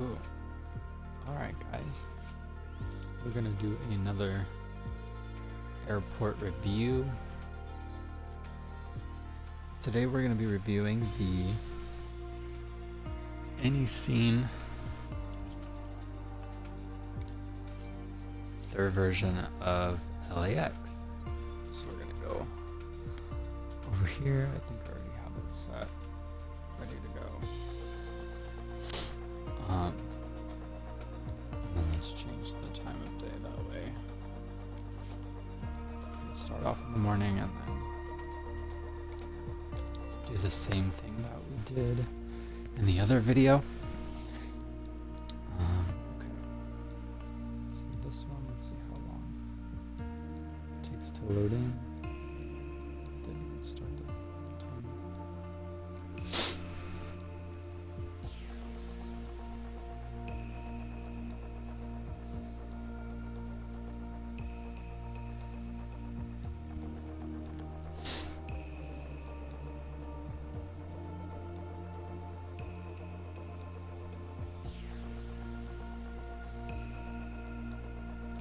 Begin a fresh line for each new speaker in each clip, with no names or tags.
Ooh. Alright guys, we're gonna do another airport review. Today we're gonna be reviewing the Iniscene third version of LAX. So we're gonna go over here. I think I already have it set, ready to go. And then let's change the time of day that way. Let's start off in the morning and then do the same thing that we did in the other video. Okay. So this one, let's see how long it takes to load in. Didn't even start the timer.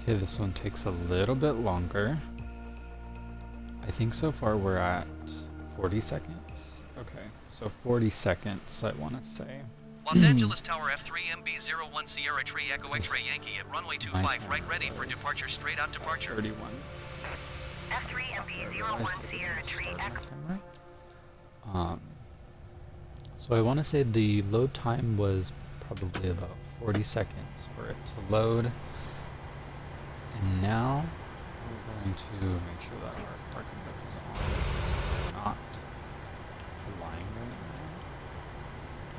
Okay, this one takes a little bit longer. I think so far we're at 40 seconds. Okay, so 40 seconds, I want to say.
Los Angeles Tower F3 MB01 Sierra Tree Echo X-Ray Yankee at runway 25 right ready for departure, straight out departure.
31.
F3 MB01 Sierra Tree Echo.
So I want to say the load time was probably about 40 seconds for it to load. And now we're going to make sure that our parking brake is on because we're not flying right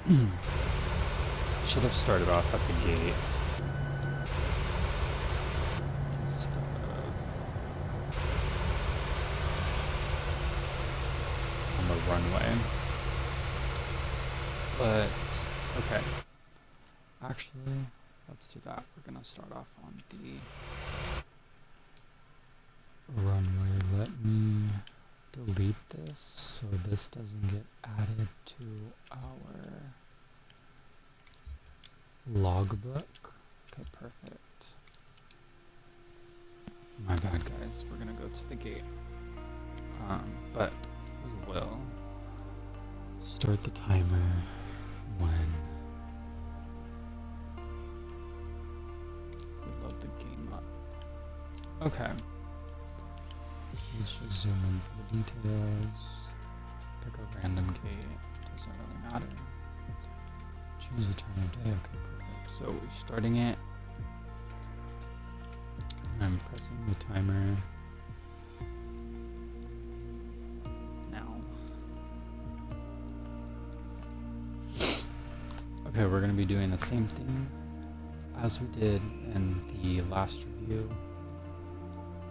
now. Should have started off at the gate instead of on the runway. But okay, actually, let's do that. We're gonna start off on the runway. Let me delete this so this doesn't get added to our logbook. Okay, perfect. My bad, guys. We're gonna go to the gate. But we will start the timer when we load the game up. Okay. Let's just zoom in for the details. Pick a random gate. Doesn't really matter. Choose the time of day. Okay, perfect. So we're starting it. I'm pressing the timer now. Okay, we're going to be doing the same thing as we did in the last review.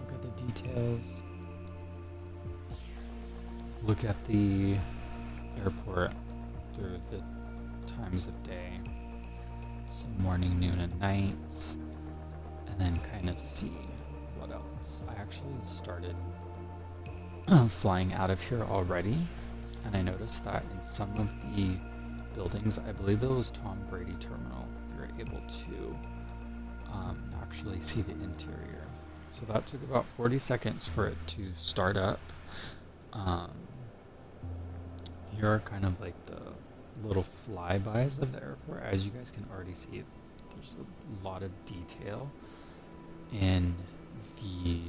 Look at the details. Look at the airport through the times of day. So morning, noon, and night. And then kind of see what else. I actually started flying out of here already. And I noticed that in some of the buildings, I believe it was Tom Brady Terminal, you're able to actually see the interior. So that took about 40 seconds for it to start up. Here are kind of like the little flybys of the airport. As you guys can already see, there's a lot of detail in the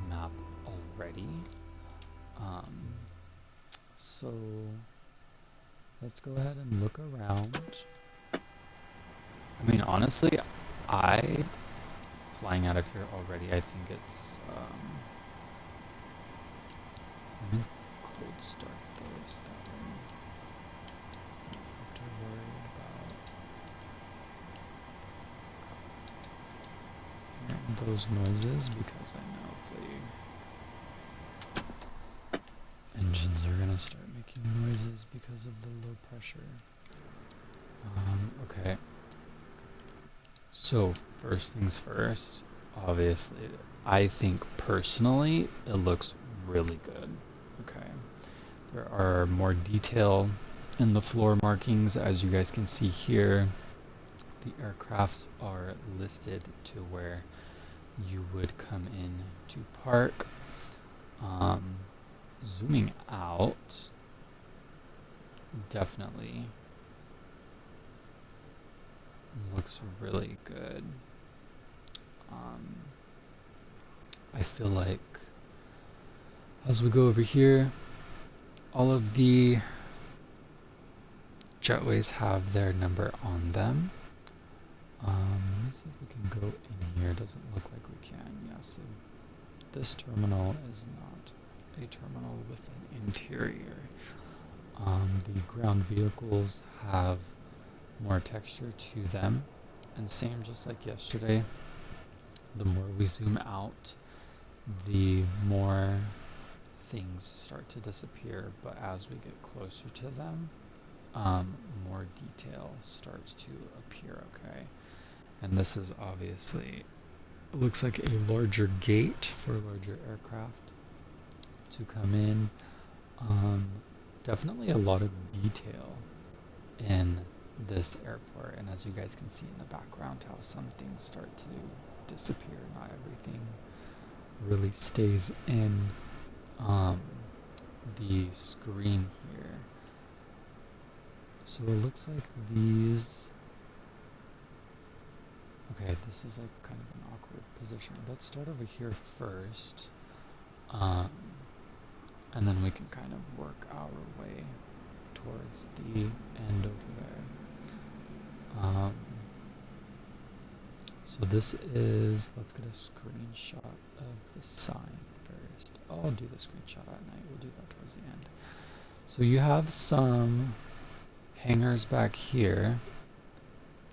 map already. So let's go ahead and look around. I mean, honestly, flying out of here already, I think it's, let me cold start those, that way I don't have to worry about hearing those noises, because I know the engines are gonna start making noises because of the low pressure. Okay. So first things first, obviously, I think personally it looks really good. Okay. There are more detail in the floor markings, as you guys can see here. the aircrafts are listed to where you would come in to park. Zooming out, definitely looks really good. I feel like as we go over here, all of the jetways have their number on them. Let me see if we can go in here. Doesn't look like we can. Yeah, so this terminal is not a terminal with an interior. The ground vehicles have more texture to them, and same just like yesterday, the more we zoom out, the more things start to disappear, but as we get closer to them, more detail starts to appear, okay? And this is obviously, it looks like a larger gate for larger aircraft to come in. Definitely a lot of detail in this airport, and as you guys can see in the background, how some things start to disappear. Not everything really stays in the screen here. So it looks like these. Okay, this is like kind of an awkward position. Let's start over here first. And then we can kind of work our way towards the end over there. So this is, let's get a screenshot of the sign first. Oh, I'll do the screenshot at night. We'll do that towards the end. So you have some hangars back here.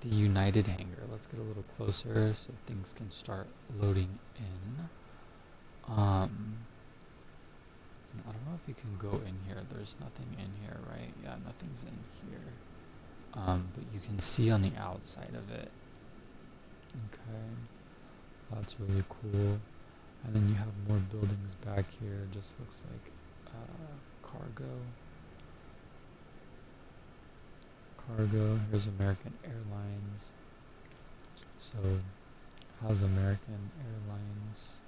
The United hangar. Let's get a little closer so things can start loading in. And I don't know if you can go in here. There's nothing in here, right? Yeah, nothing's in here. But you can see on the outside of it. Okay, that's really cool. And then you have more buildings back here. It just looks like cargo. Here's American Airlines. So how's American Airlines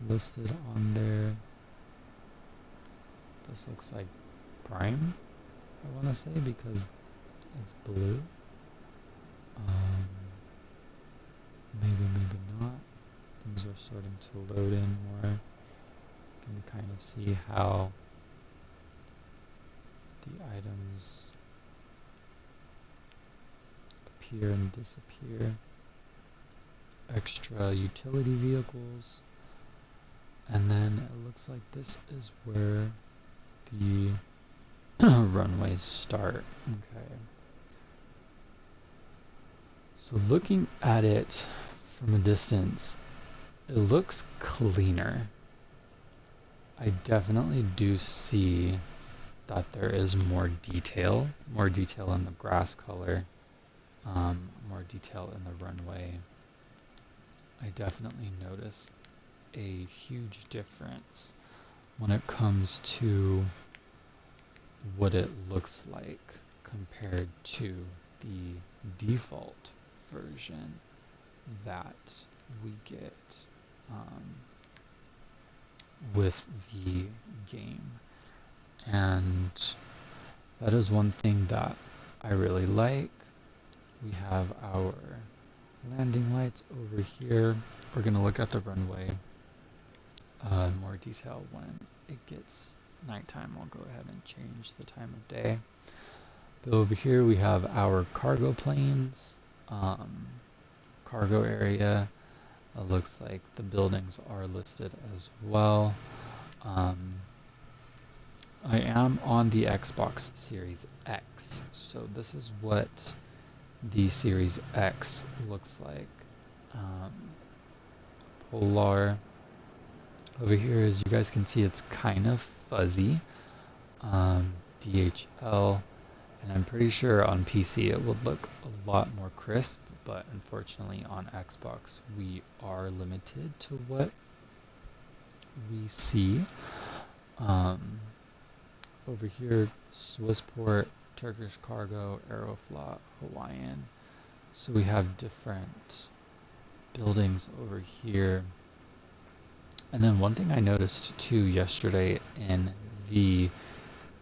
listed on there? This looks like Prime, I want to say, because it's blue. Maybe not. Things are starting to load in more. You can kind of see how the items appear and disappear. Extra utility vehicles. And then it looks like this is where the runways start. Okay. So looking at it from a distance, it looks cleaner. I definitely do see that there is more detail in the grass color, more detail in the runway. I definitely noticed a huge difference when it comes to what it looks like compared to the default version that we get with the game. And that is one thing that I really like. We have our landing lights over here. We're going to look at the runway in more detail when it gets nighttime. I'll go ahead and change the time of day. But over here we have our cargo planes, cargo area. It looks like the buildings are listed as well. I am on the Xbox Series X, so this is what the Series X looks like. Polar. Over here, as you guys can see, it's kind of fuzzy. DHL, and I'm pretty sure on PC it would look a lot more crisp, but unfortunately on Xbox we are limited to what we see. Over here, Swissport, Turkish Cargo, Aeroflot, Hawaiian. So we have different buildings over here. And then one thing I noticed too yesterday in the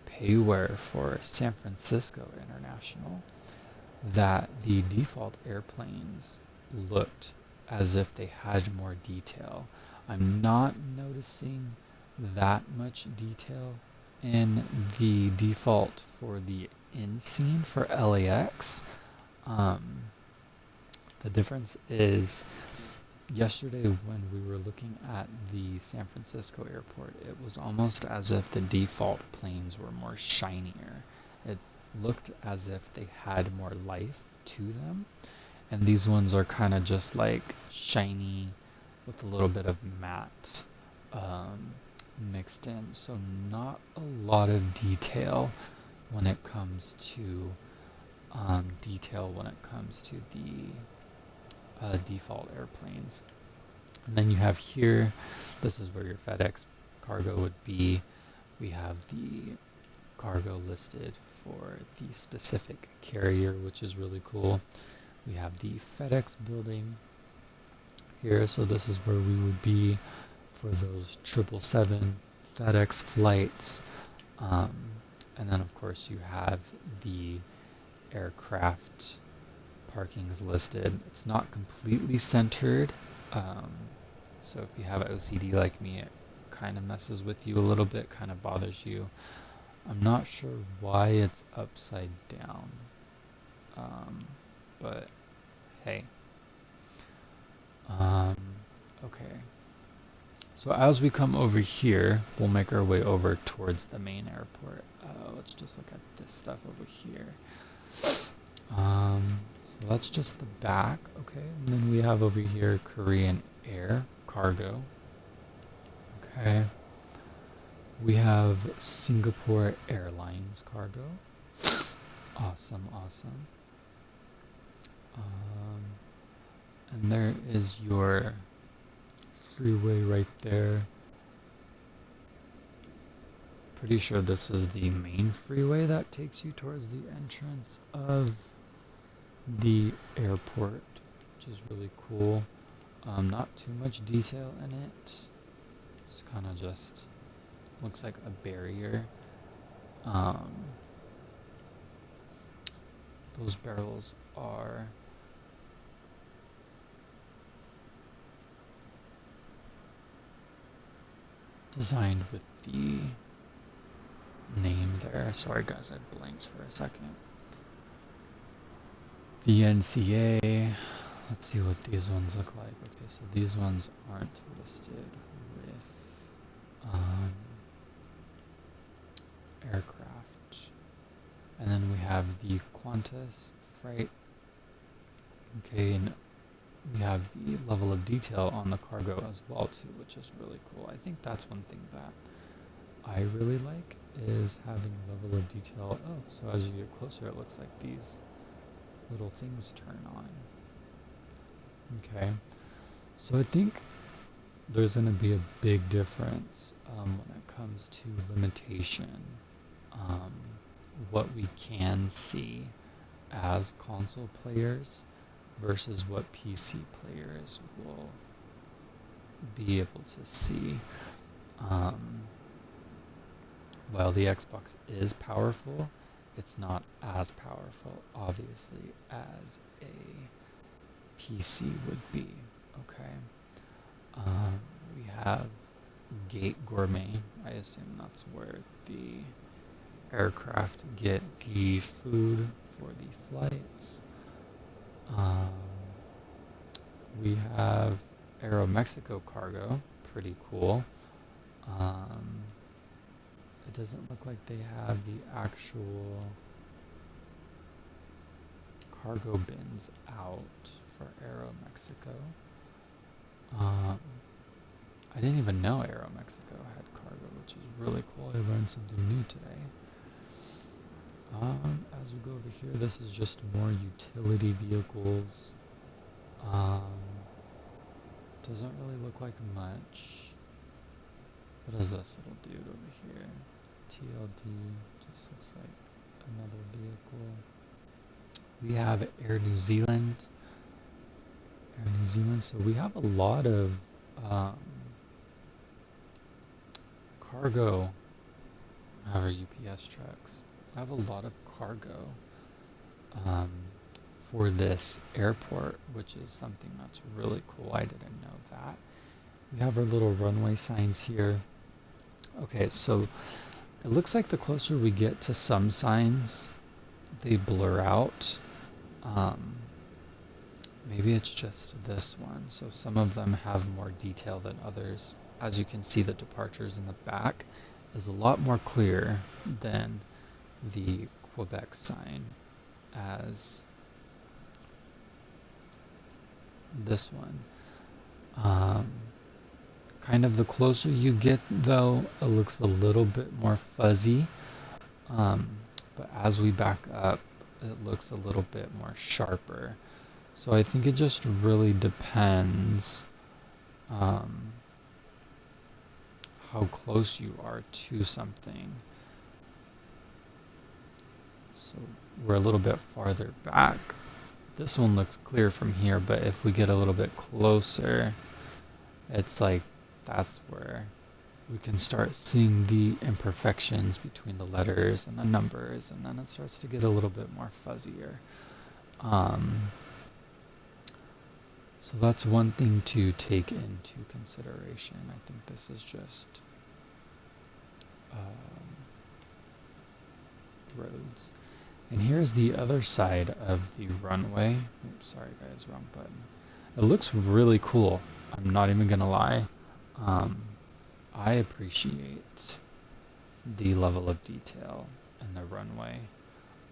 payware for San Francisco International, that the default airplanes looked as if they had more detail. I'm not noticing that much detail in the default for the Iniscene for LAX. The difference is yesterday when we were looking at the San Francisco airport, it was almost as if the default planes were more shinier. It looked as if they had more life to them. And these ones are kind of just like shiny with a little bit of matte mixed in. So not a lot of detail when it comes to the default airplanes. And then you have here, this is where your FedEx cargo would be. We have the cargo listed for the specific carrier, which is really cool. We have the FedEx building here, so this is where we would be for those 777 FedEx flights. And then of course you have the aircraft parkings listed. It's not completely centered, so if you have OCD like me, it kind of messes with you a little bit, kind of bothers you. I'm not sure why it's upside down, but hey. Okay. So as we come over here, we'll make our way over towards the main airport. Let's just look at this stuff over here. So that's just the back, okay? And then we have over here Korean Air Cargo. Okay. We have Singapore Airlines Cargo. Awesome, awesome. And there is your freeway right there. Pretty sure this is the main freeway that takes you towards the entrance of the airport, which is really cool. Not too much detail in it. It's kind of just looks like a barrier. Those barrels are designed with the name there. Sorry guys, I blanked for a second. The NCA. Let's see what these ones look like. Okay, so these ones aren't listed with aircraft. And then we have the Qantas freight. Okay, and we have the level of detail on the cargo as well too, which is really cool. I think that's one thing that I really like, is having level of detail. Oh, so as you get closer, it looks like these little things turn on. Okay, so I think there's going to be a big difference when it comes to limitation, what we can see as console players versus what PC players will be able to see. While the Xbox is powerful, it's not as powerful, obviously, as a PC would be. Okay. We have Gate Gourmet. I assume that's where the aircraft get the food for the flights. We have Aeromexico Cargo. Pretty cool. It doesn't look like they have the actual cargo bins out for Aeromexico. I didn't even know Aeromexico had cargo, which is really cool. I learned something new today. As we go over here, this is just more utility vehicles. Doesn't really look like much. What is this little dude over here? TLD, just looks like another vehicle. we have Air New Zealand. So we have a lot of cargo. Our UPS trucks. I have a lot of cargo um, for this airport, which is something that's really cool. I didn't know that. We have our little runway signs here. Okay, so it looks like the closer we get to some signs, they blur out. Maybe it's just this one. So some of them have more detail than others. As you can see, the departures in the back is a lot more clear than the Quebec sign as this one. Kind of the closer you get, though, it looks a little bit more fuzzy. But as we back up, it looks a little bit more sharper. So I think it just really depends how close you are to something. So we're a little bit farther back. This one looks clear from here, but if we get a little bit closer, it's like that's where we can start seeing the imperfections between the letters and the numbers, and then it starts to get a little bit more fuzzier. So that's one thing to take into consideration. I think this is just roads. And here's the other side of the runway. Oops, sorry guys, wrong button. It looks really cool. I'm not even gonna lie. I appreciate the level of detail in the runway.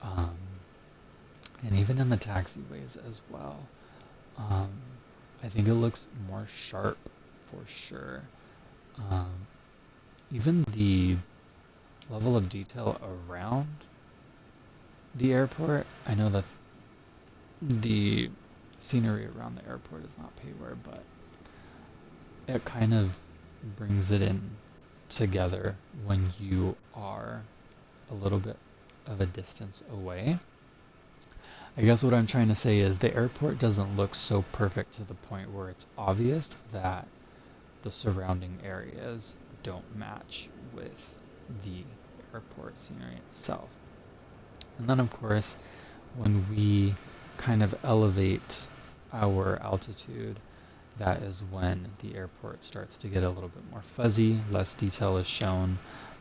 And even in the taxiways as well. I think it looks more sharp for sure. Even the level of detail around the airport, I know that the scenery around the airport is not payware, but it kind of brings it in together when you are a little bit of a distance away. I guess what I'm trying to say is the airport doesn't look so perfect to the point where it's obvious that the surrounding areas don't match with the airport scenery itself. And then of course, when we kind of elevate our altitude, that is when the airport starts to get a little bit more fuzzy, less detail is shown,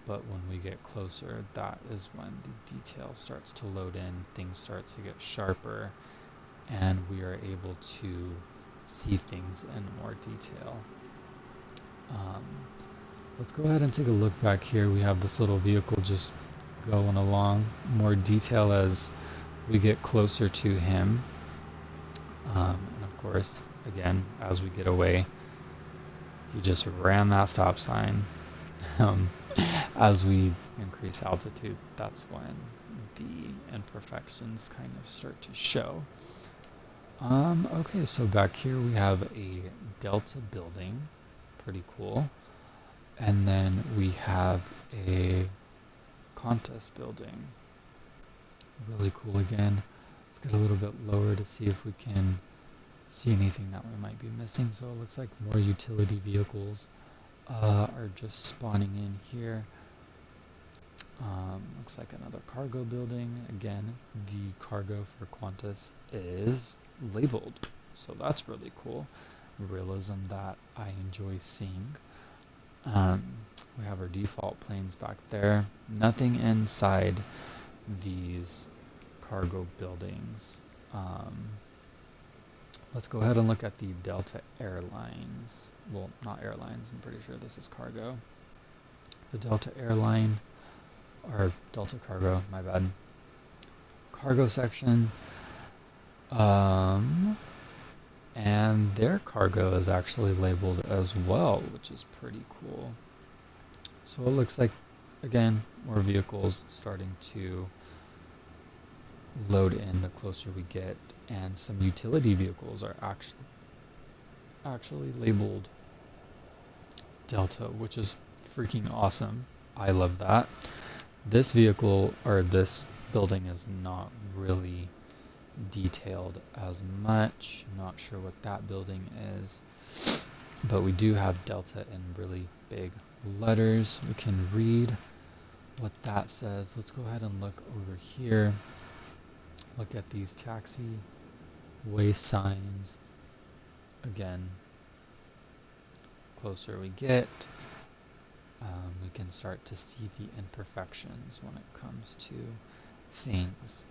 but when we get closer, that is when the detail starts to load in, things start to get sharper, and we are able to see things in more detail. Let's go ahead and take a look back here. We have this little vehicle just going along, more detail as we get closer to him. And of course, again, as we get away, he just ran that stop sign. As we increase altitude, that's when the imperfections kind of start to show. Okay, so back here we have a Delta building, pretty cool. And then we have a Qantas building, really cool again. Let's get a little bit lower to see if we can see anything that we might be missing. So it looks like more utility vehicles are just spawning in here. Looks like another cargo building. Again, the cargo for Qantas is labeled, so that's really cool. Realism that I enjoy seeing. We have our default planes back there. Nothing inside these cargo buildings. Let's go ahead and look at the Delta Airlines. Well, not airlines, I'm pretty sure this is cargo. The Delta Airline, or Delta Cargo, my bad. Cargo section. And their cargo is actually labeled as well, which is pretty cool. So it looks like, again, more vehicles starting to load in the closer we get, and some utility vehicles are actually labeled Delta, which is freaking awesome. I love that. This vehicle, or this building, is not really detailed as much. I'm not sure what that building is, but we do have Delta in really big letters. We can read what that says. Let's go ahead and look over here. Look at these taxiway signs. Again, closer we get, we can start to see the imperfections when it comes to things.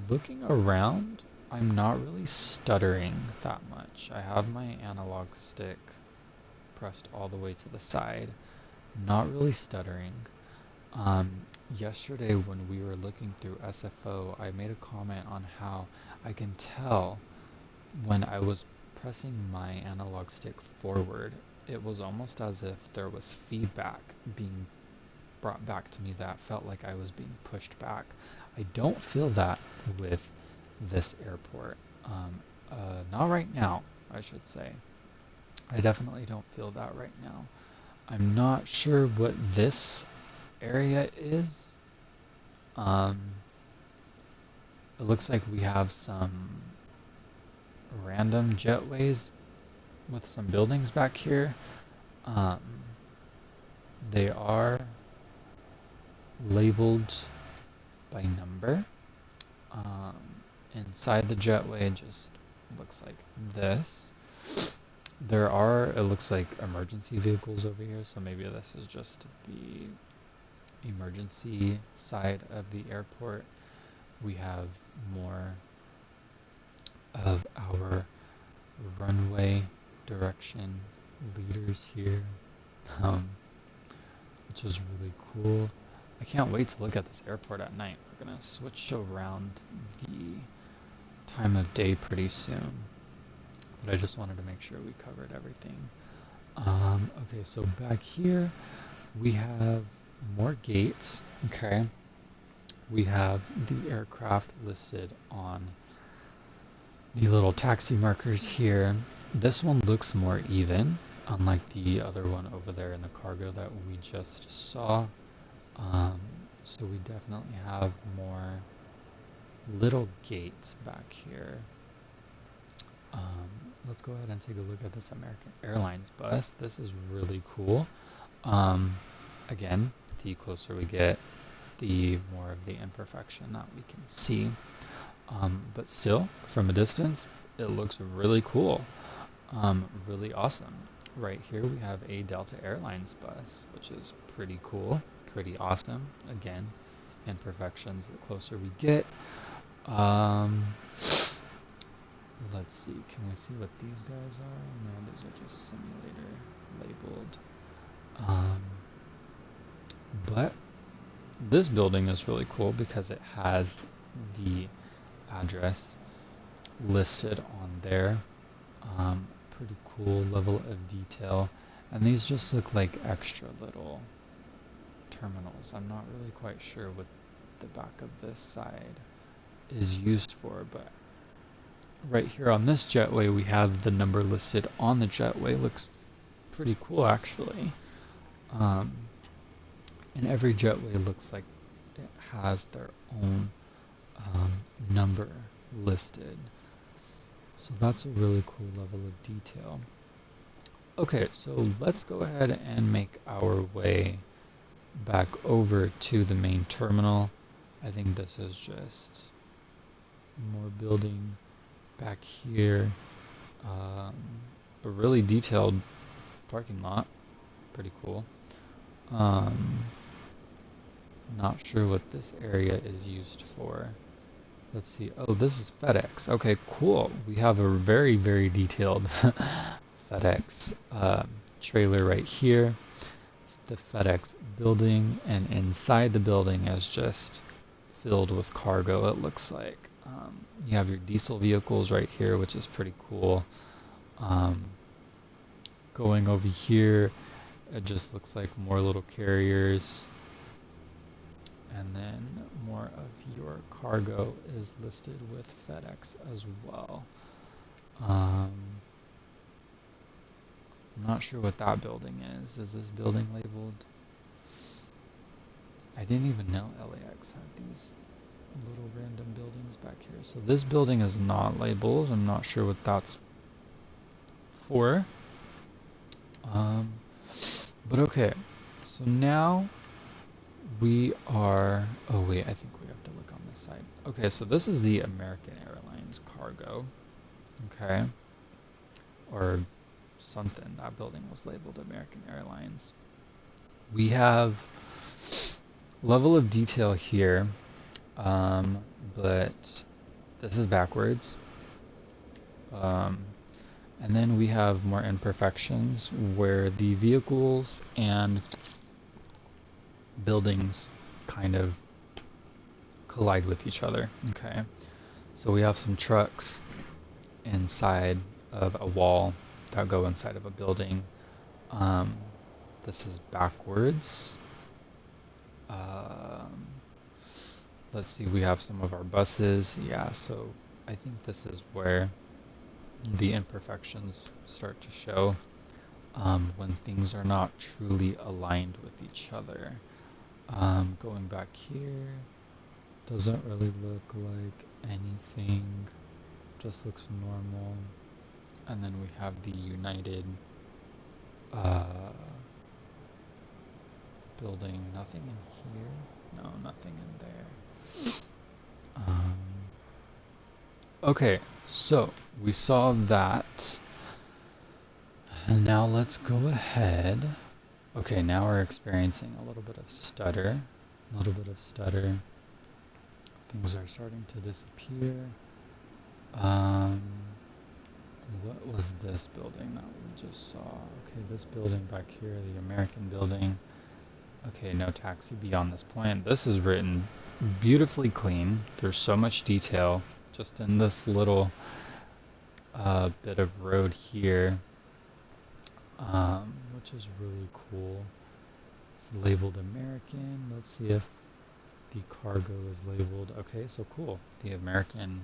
Looking around, I'm not really stuttering that much. I have my analog stick pressed all the way to the side. Not really stuttering. Yesterday when we were looking through SFO, I made a comment on how I can tell when I was pressing my analog stick forward, it was almost as if there was feedback being brought back to me that felt like I was being pushed back. I don't feel that with this airport. Not right now, I should say. I definitely don't feel that right now. I'm not sure what this area is. It looks like we have some random jetways with some buildings back here. They are labeled by number. Inside the jetway it just looks like this. There are, it looks like, emergency vehicles over here, so maybe this is just the emergency side of the airport. We have more of our runway direction leaders here, which is really cool. I can't wait to look at this airport at night. We're gonna switch around the time of day pretty soon, but I just wanted to make sure we covered everything. Okay, so back here we have more gates. Okay, we have the aircraft listed on the little taxi markers here. This one looks more even, unlike the other one over there in the cargo that we just saw. So we definitely have more little gates back here. Let's go ahead and take a look at this American Airlines bus. This is really cool. Again, the closer we get, the more of the imperfection that we can see. But still, from a distance, it looks really cool. Really awesome. Right here we have a Delta Airlines bus, which is pretty cool, pretty awesome. Again, imperfections the closer we get. Let's see, can we see what these guys are? No, these are just simulator labeled. But this building is really cool because it has the address listed on there. Pretty cool level of detail. And these just look like extra little terminals. I'm not really quite sure what the back of this side is used for, but right here on this jetway we have the number listed on the jetway. Looks pretty cool actually. And every jetway looks like it has their own number listed. So that's a really cool level of detail. Okay, so let's go ahead and make our way back over to the main terminal. I think this is just more building back here. A really detailed parking lot. Pretty cool. Not sure what this area is used for. Let's see. Oh, this is FedEx. Okay, cool. We have a very, very detailed FedEx trailer right here. The FedEx building, and inside the building is just filled with cargo, it looks like. You have your diesel vehicles right here, which is pretty cool. Going over here, it just looks like more little carriers. And then more of your cargo is listed with FedEx as well. I'm not sure what that building is. Is this building labeled? I didn't even know LAX had these little random buildings back here. So this building is not labeled. I'm not sure what that's for. But okay, so now we are, oh wait, I think we have to look on this side. Okay, so this is the American Airlines cargo, okay, or something. That building was labeled American Airlines. We have level of detail here, but this is backwards. And then we have more imperfections where the vehicles and buildings kind of collide with each other. Okay, so we have some trucks inside of a wall that go inside of a building. This is backwards. Let's see, we have some of our buses. Yeah, so I think this is where the imperfections start to show, when things are not truly aligned with each other. Going back here, doesn't really look like anything, just looks normal. And then we have the United building. Nothing in here? No, nothing in there. Okay, so we saw that. And now let's go ahead. Okay, now we're experiencing a little bit of stutter. Things are starting to disappear. What was this building that we just saw? Okay, this building back here, the American building. Okay, no taxi beyond this point. This is written beautifully clean. There's so much detail just in this little bit of road here, which is really cool. It's labeled American. Let's see if the cargo is labeled. Okay, so cool. The American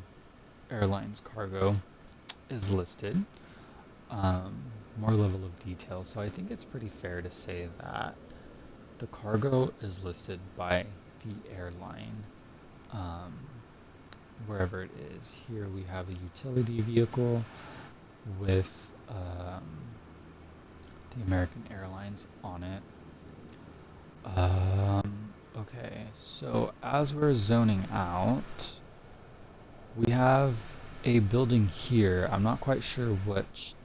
Airlines cargo is listed. More level of detail. So I think it's pretty fair to say that the cargo is listed by the airline, wherever it is. Here we have a utility vehicle with the American Airlines on it. Okay, so as we're zoning out, we have a building here. I'm not quite sure which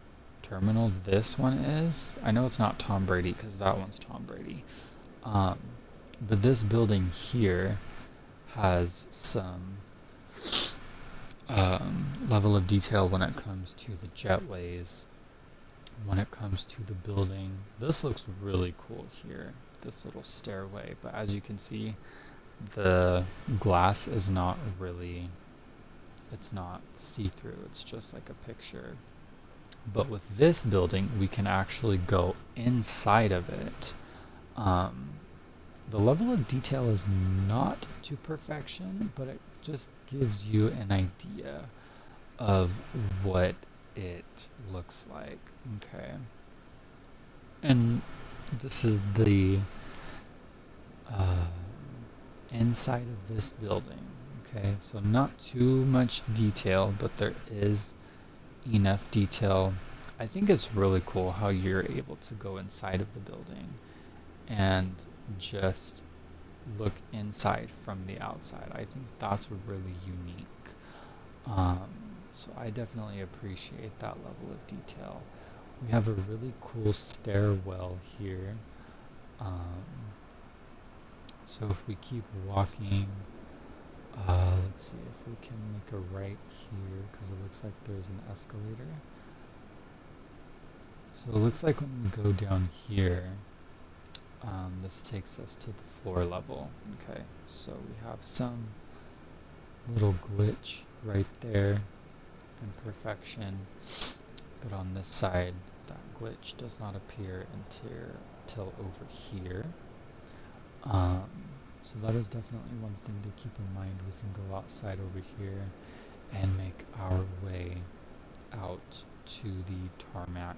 terminal this one is. I know it's not Tom Brady because that one's Tom Brady. But this building here has some level of detail when it comes to the jetways, when it comes to the building. This looks really cool here, this little stairway, but as you can see, the glass is not really, it's not see-through, it's just like a picture. But with this building, we can actually go inside of it. The level of detail is not to perfection, but it just gives you an idea of what it looks like. Okay. And this is the inside of this building. Okay, so not too much detail, but there is enough detail. I think it's really cool how you're able to go inside of the building and just look inside from the outside. I think that's really unique. So I definitely appreciate that level of detail. We have a really cool stairwell here. So if we keep walking, let's see if we can make a right here, because it looks like there's an escalator. So it looks like when we go down here, this takes us to the floor level. Okay, so we have some little glitch right there, imperfection, but on this side, that glitch does not appear until over here. So that is definitely one thing to keep in mind. We can go outside over here and make our way out to the tarmac.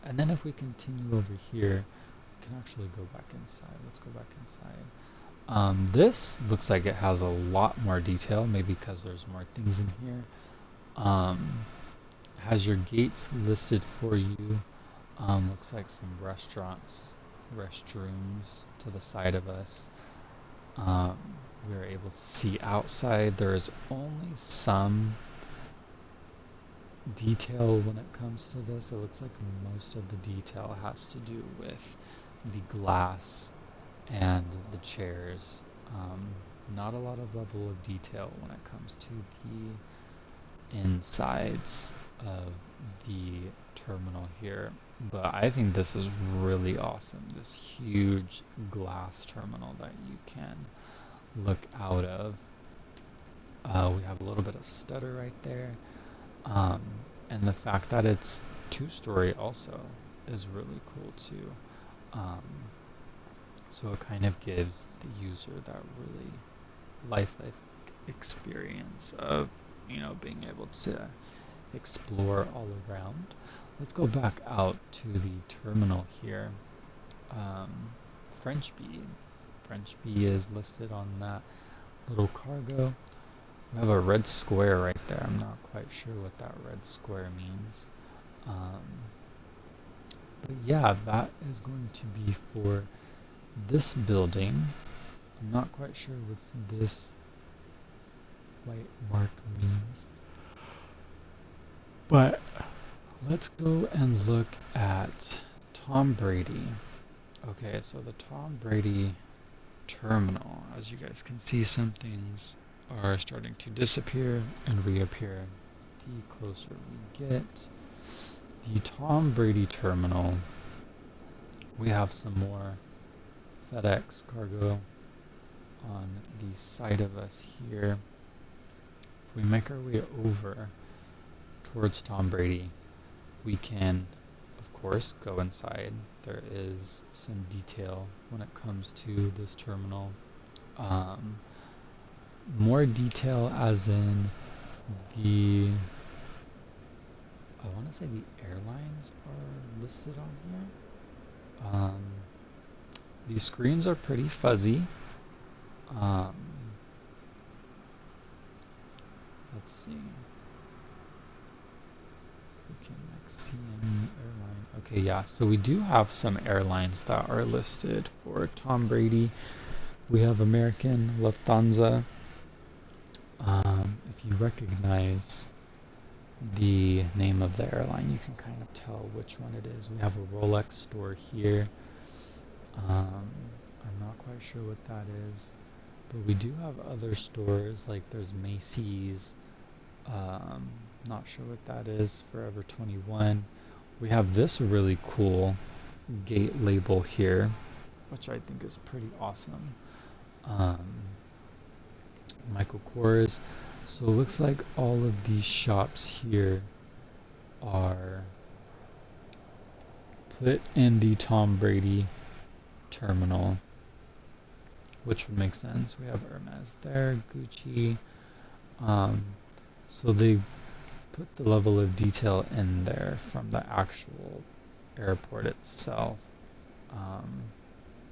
And then if we continue over here, we can actually go back inside. Let's go back inside. This looks like it has a lot more detail, maybe because there's more things in here. Has your gates listed for you. Looks like some restrooms to the side of us. We are able to see outside. There is only some detail when it comes to this. It looks like most of the detail has to do with the glass and the chairs. Not a lot of level of detail when it comes to the insides of the terminal here. But I think this is really awesome. This huge glass terminal that you can look out of. We have a little bit of stutter right there. And the fact that it's 2-story also is really cool too. So it kind of gives the user that really lifelike experience of, being able to explore all around. Let's go back out to the terminal here. French B. French B is listed on that little cargo. We have a red square right there. I'm not quite sure what that red square means. But yeah, that is going to be for this building. I'm not quite sure what this white mark means. But let's go and look at Tom Brady. Okay, so the Tom Brady terminal, as you guys can see, some things are starting to disappear and reappear the closer we get. The Tom Brady terminal, we have some more FedEx cargo on the side of us here. If we make our way over towards Tom Brady, we can, of course, go inside. There is some detail when it comes to this terminal. More detail as in I want to say the airlines are listed on here. These screens are pretty fuzzy. Let's see. We can see any airline. Okay, yeah, so we do have some airlines that are listed for Tom Brady. We have American, Lufthansa. If you recognize the name of the airline, you can kind of tell which one it is. We have a Rolex store here. I'm not quite sure what that is, but we do have other stores, like there's Macy's. Not sure what that is. Forever 21. We have this really cool gate label here, which I think is pretty awesome. Michael Kors. So it looks like all of these shops here are put in the Tom Brady terminal, which would make sense. We have Hermes there, Gucci. So they put the level of detail in there from the actual airport itself.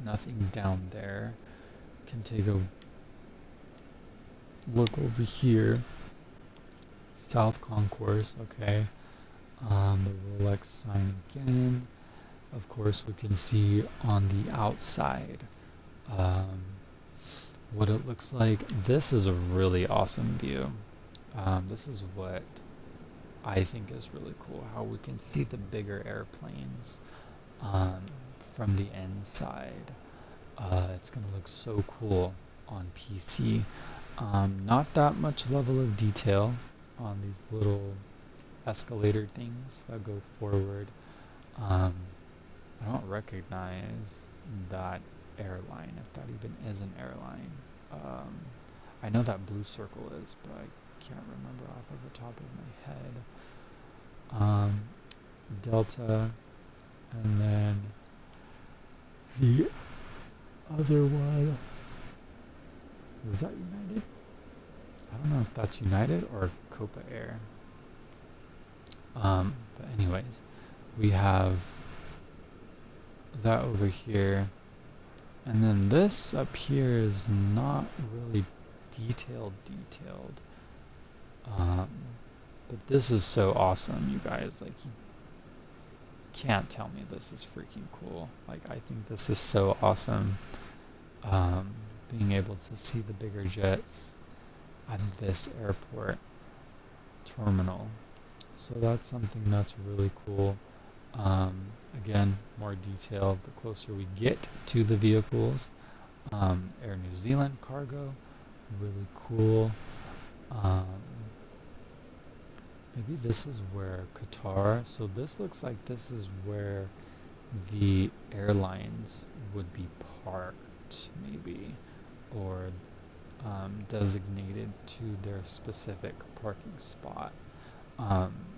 Nothing down there. Can take a look over here. South Concourse, okay. The Rolex sign again. Of course, we can see on the outside what it looks like. This is a really awesome view. This is what I think is really cool, how we can see the bigger airplanes from the inside. It's going to look so cool on PC. Not that much level of detail on these little escalator things that go forward. I don't recognize that airline, if that even is an airline. I know that blue circle is, but I can't remember off of the top of my head. Delta, and then the other one, is that United? I don't know if that's United or Copa Air. But anyways, we have that over here. And then this up here is not really detailed. But this is so awesome, you guys. Like, you can't tell me this is freaking cool. Like, I think this is so awesome. Being able to see the bigger jets at this airport terminal. So that's something that's really cool. Again, more detail the closer we get to the vehicles. Air New Zealand cargo, really cool. Maybe this is where Qatar, so this looks like this is where the airlines would be parked, maybe, or designated to their specific parking spot.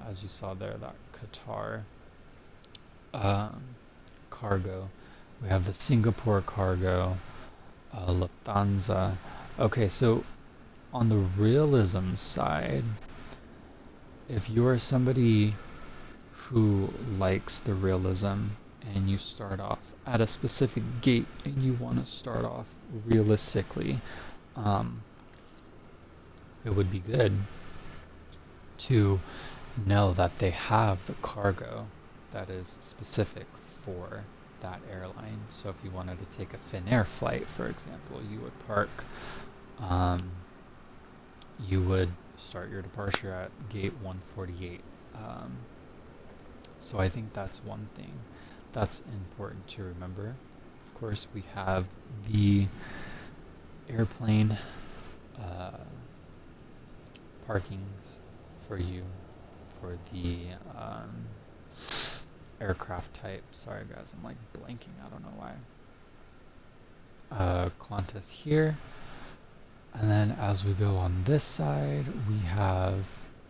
As you saw there, that Qatar cargo. We have the Singapore cargo, Lufthansa. Okay, so on the realism side, if you are somebody who likes the realism and you start off at a specific gate and you want to start off realistically, it would be good to know that they have the cargo that is specific for that airline. So if you wanted to take a Finnair flight, for example, you would park, you would start your departure at gate 148. So I think that's one thing that's important to remember. Of course, we have the airplane parkings for you for the aircraft type. Sorry guys, I'm like blanking, I don't know why. Qantas here. And then as we go on this side, we have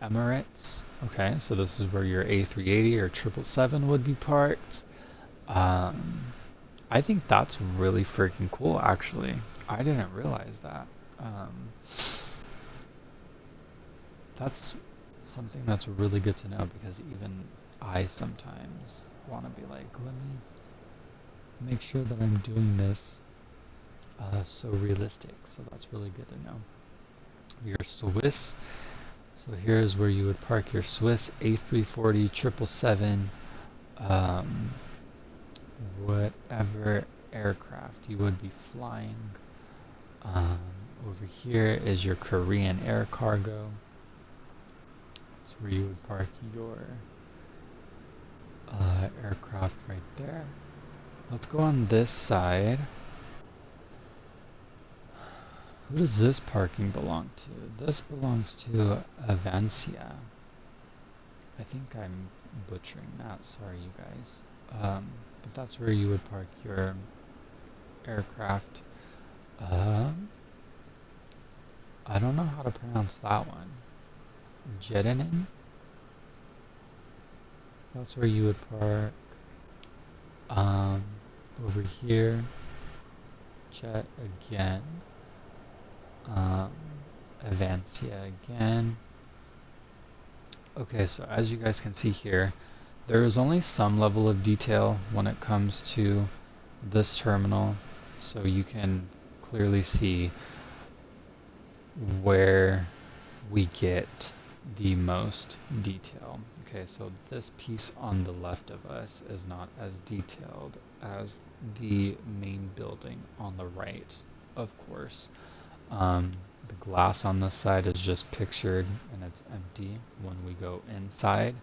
Emirates. Okay, so this is where your A380 or 777 would be parked. I think that's really freaking cool, actually. I didn't realize that. That's something that's really good to know, because even I sometimes want to be like, let me make sure that I'm doing this so realistic. So that's really good to know. Your Swiss. So here's where you would park your Swiss A340, 777, whatever aircraft you would be flying. Over here is your Korean air cargo. That's where you would park your aircraft right there. Let's go on this side. Who does this parking belong to? This belongs to Avancia. I think I'm butchering that, sorry you guys. But that's where you would park your aircraft. I don't know how to pronounce that one. Jetinin? That's where you would park. Over here, Jet again. Avancia again. Okay, so as you guys can see here, there is only some level of detail when it comes to this terminal, so you can clearly see where we get the most detail. Okay, so this piece on the left of us is not as detailed as the main building on the right, of course. The glass on this side is just pictured and it's empty when we go inside,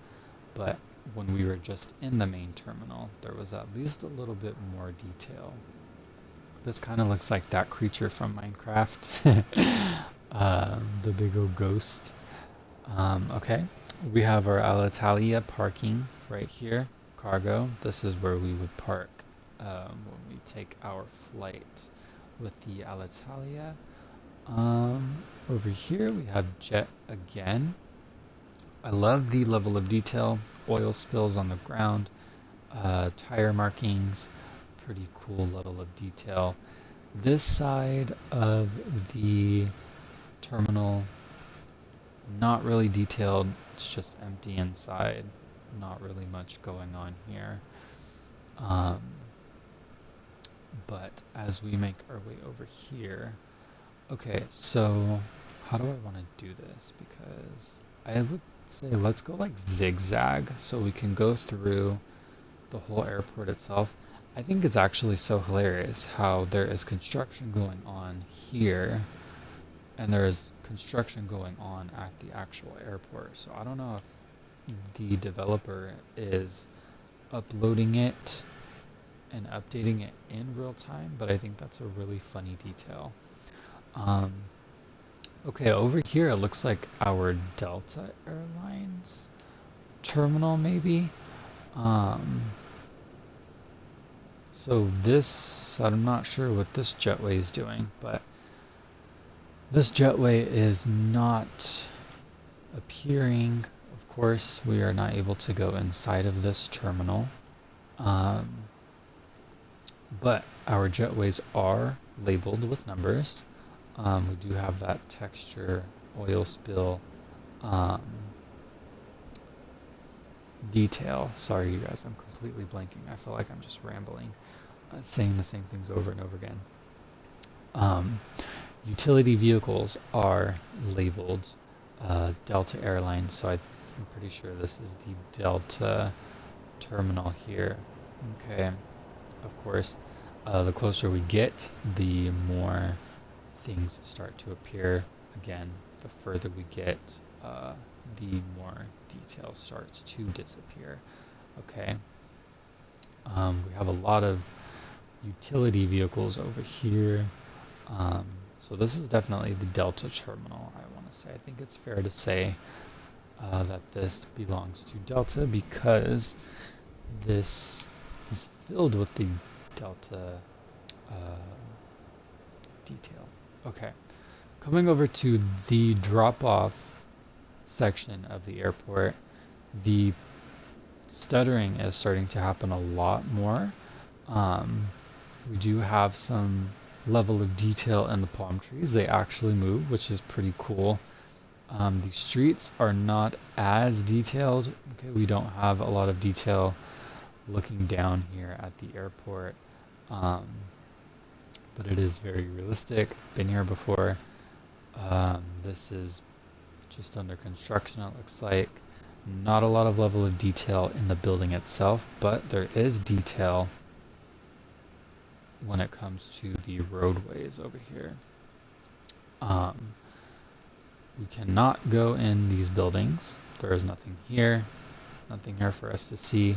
but when we were just in the main terminal, there was at least a little bit more detail. This kind of looks like that creature from Minecraft, the big old ghost. Okay, we have our Alitalia parking right here, cargo. This is where we would park when we take our flight with the Alitalia. Over here we have Jet again. I love the level of detail, oil spills on the ground, tire markings, pretty cool level of detail. This side of the terminal, not really detailed, it's just empty inside, not really much going on here. But as we make our way over here, okay, so how do I want to do this? Because I would say let's go like zigzag so we can go through the whole airport itself. I think it's actually so hilarious how there is construction going on here and there is construction going on at the actual airport. So I don't know if the developer is uploading it and updating it in real time, but I think that's a really funny detail. Okay, over here it looks like our Delta Airlines terminal, maybe. So this, I'm not sure what this jetway is doing, but this jetway is not appearing. Of course, we are not able to go inside of this terminal. But our jetways are labeled with numbers. We do have that texture, oil spill, detail. Sorry, you guys, I'm completely blanking. I feel like I'm just rambling, saying the same things over and over again. Utility vehicles are labeled Delta Airlines, so I'm pretty sure this is the Delta terminal here. Okay, of course, the closer we get, the more things start to appear. Again, the further we get, the more detail starts to disappear. Okay. We have a lot of utility vehicles over here. So this is definitely the Delta terminal, I want to say. I think it's fair to say that this belongs to Delta because this is filled with the Delta detail. Okay. Coming over to the drop-off section of the airport, the stuttering is starting to happen a lot more. We do have some level of detail in the palm trees. They actually move, which is pretty cool. The streets are not as detailed. Okay, we don't have a lot of detail looking down here at the airport, but it is very realistic. Been here before. This is just under construction, it looks like. Not a lot of level of detail in the building itself, but there is detail when it comes to the roadways over here. We cannot go in these buildings. There is nothing here for us to see,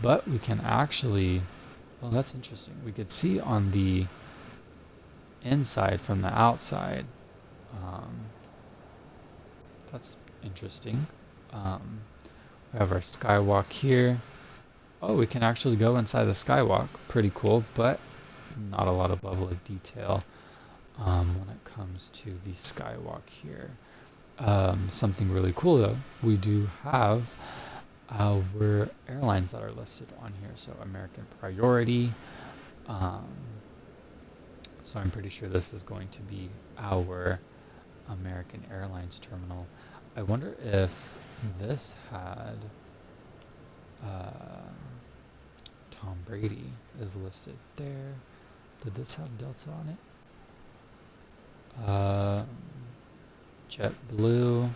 but we can actually, well, that's interesting. We could see on the inside from the outside. That's interesting. We have our skywalk here. Oh, we can actually go inside the skywalk. Pretty cool, but not a lot of level of detail when it comes to the skywalk here. Something really cool though, we do have our airlines that are listed on here. So American Priority. So I'm pretty sure this is going to be our American Airlines terminal. I wonder if this had Tom Brady is listed there. Did this have Delta on it? JetBlue.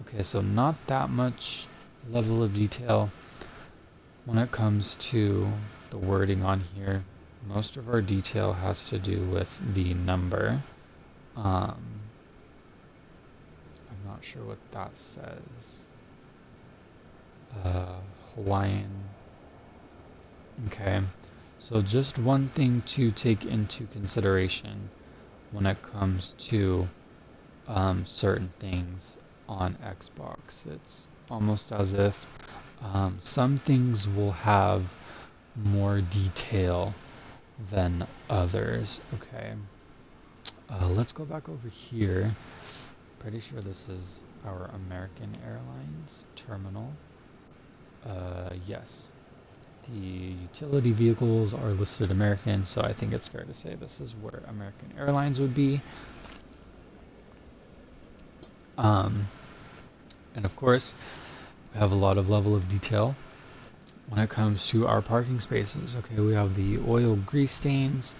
Okay, so not that much level of detail when it comes to the wording on here. Most of our detail has to do with the number. I'm not sure what that says. Hawaiian. Okay, so just one thing to take into consideration when it comes to certain things on Xbox. It's almost as if some things will have more detail than others. Okay, let's go back over here. Pretty sure this is our American Airlines terminal. Yes. The utility vehicles are listed American, so I think it's fair to say this is where American Airlines would be. And of course, we have a lot of level of detail when it comes to our parking spaces. Okay, we have the oil grease stains.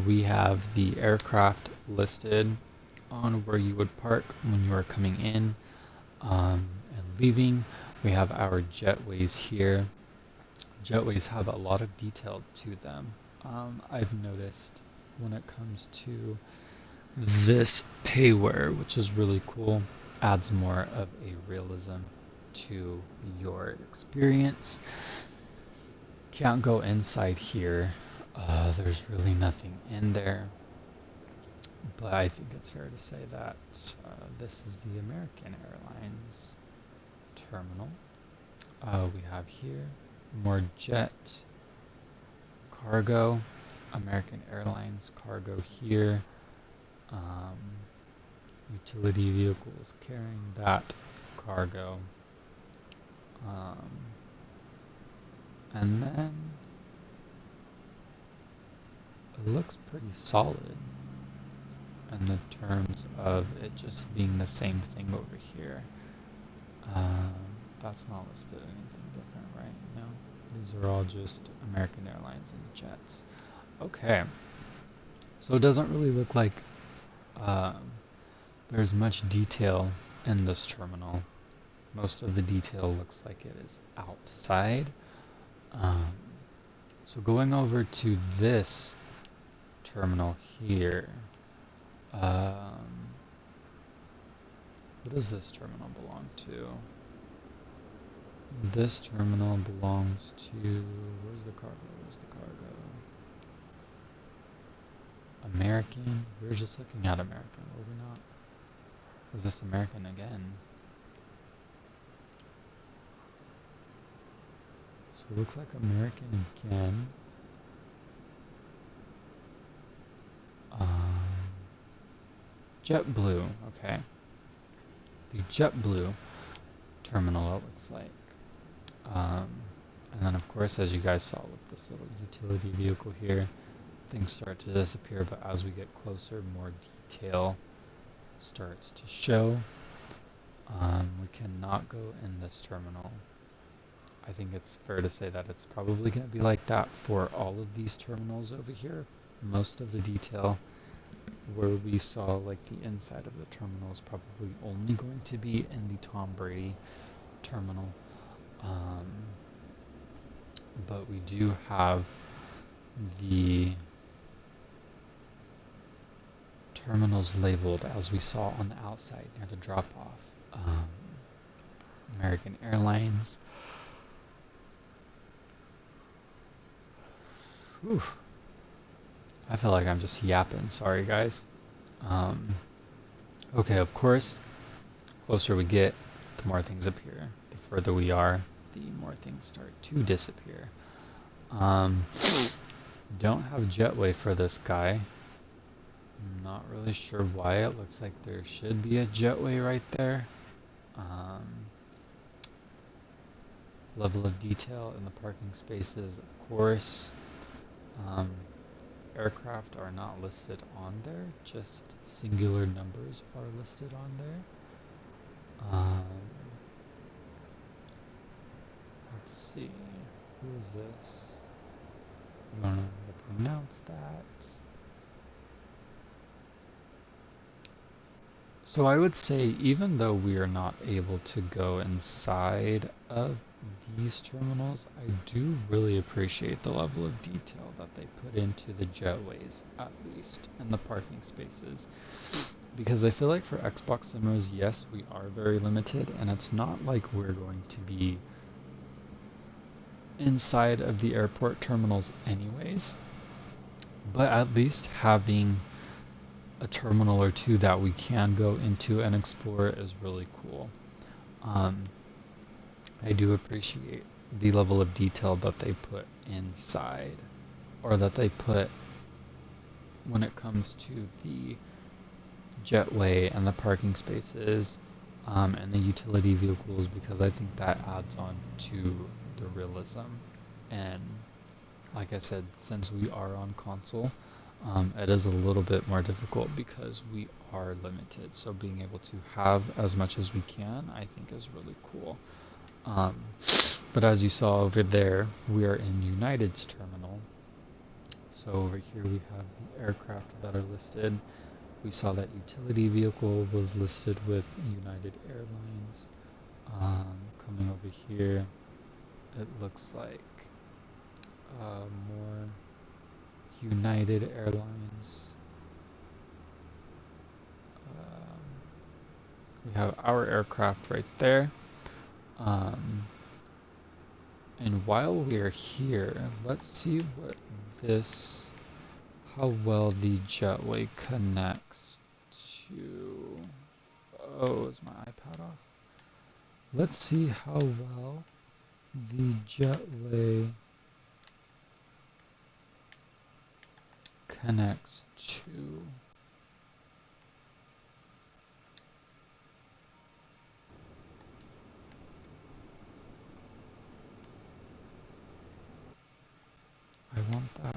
We have the aircraft listed on where you would park when you are coming in and leaving. We have our jetways here. Jetways have a lot of detail to them. I've noticed when it comes to this payware, which is really cool, adds more of a realism to your experience. Can't go inside here. There's really nothing in there. But I think it's fair to say that this is the American Airlines terminal. We have here more jet cargo, American Airlines cargo here. Utility vehicles carrying that cargo. And then it looks pretty solid in the terms of it just being the same thing over here. That's not listed anything different, right? No, these are all just American Airlines and jets. Okay, so it doesn't really look like there's much detail in this terminal. Most of the detail looks like it is outside. So going over to this terminal here, what does this terminal belong to? This terminal belongs to, where's the cargo? American? We were just looking at American, were we not? Was this American again? So it looks like American again. JetBlue, okay. The JetBlue terminal, it looks like. And then of course, as you guys saw with this little utility vehicle here, things start to disappear, but as we get closer, more detail starts to show. We cannot go in this terminal. I think it's fair to say that it's probably going to be like that for all of these terminals over here. Most of the detail where we saw like the inside of the terminal is probably only going to be in the Tom Brady terminal. But we do have the terminals labeled as we saw on the outside near the drop-off. American Airlines. Whew. I feel like I'm just yapping. Sorry, guys. Okay, of course, closer we get, the more things appear. The further we are, the more things start to disappear. Don't have jetway for this guy. I'm not really sure why. It looks like there should be a jetway right there. Level of detail in the parking spaces, of course. Aircraft are not listed on there, just singular numbers are listed on there. Let's see, who is this? I don't know how to pronounce that. So I would say, even though we are not able to go inside of these terminals, I do really appreciate the level of detail that they put into the jetways, at least, and the parking spaces. Because I feel like for Xbox Limos, yes, we are very limited, and it's not like we're going to be inside of the airport terminals anyways. But at least having a terminal or two that we can go into and explore is really cool. I do appreciate the level of detail that they put inside, or that they put when it comes to the jetway and the parking spaces and the utility vehicles, because I think that adds on to the realism. And like I said, since we are on console, it is a little bit more difficult because we are limited. So being able to have as much as we can, I think, is really cool. But as you saw over there, we are in United's terminal. So over here we have the aircraft that are listed. We saw that utility vehicle was listed with United Airlines. Coming over here, it looks like more United Airlines. We have our aircraft right there. And while we are here, let's see how well the jetway connects to, oh, is my iPad off? Let's see how well the jetway connects to I want that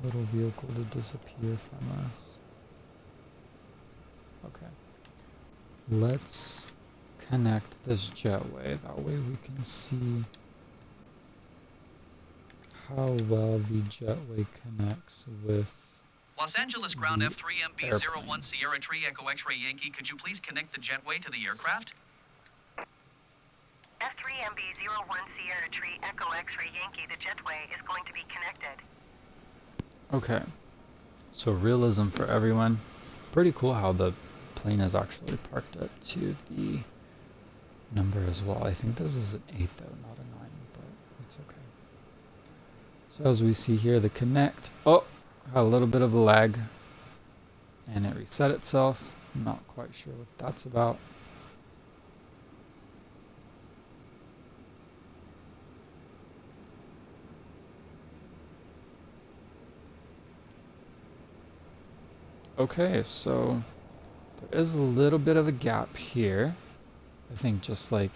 little vehicle to disappear from us. Okay. Let's connect this jetway. That way we can see how well the jetway connects with
Los Angeles Ground
the
F3MB01
airplane.
Sierra Tree Echo X-Ray Yankee, could you please connect the jetway to the aircraft?
F3MB01 Sierra Tree Echo X-Ray Yankee, the jetway is going to be connected.
Okay. So realism for everyone. Pretty cool how the plane is actually parked up to the number as well. I think this is an 8 though, not a 9, but it's okay. So as we see here, the connect, oh, had a little bit of a lag and it reset itself. I'm not quite sure what that's about. Okay, so there is a little bit of a gap here. I think just like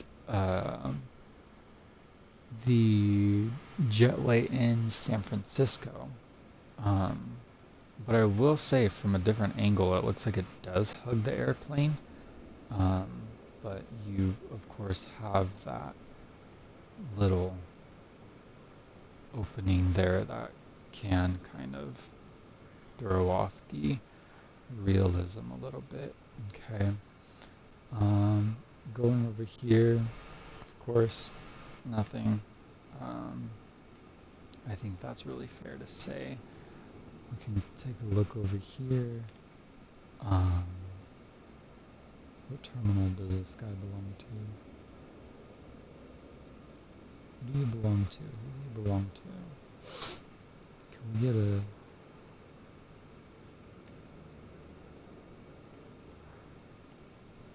the jetway in San Francisco. But I will say from a different angle, it looks like it does hug the airplane. But you, of course, have that little opening there that can kind of throw off the realism a little bit. Okay. Going over here, of course, nothing. I think that's really fair to say. We can take a look over here. What terminal does this guy belong to? Who do you belong to? Who do you belong to? Can we get a...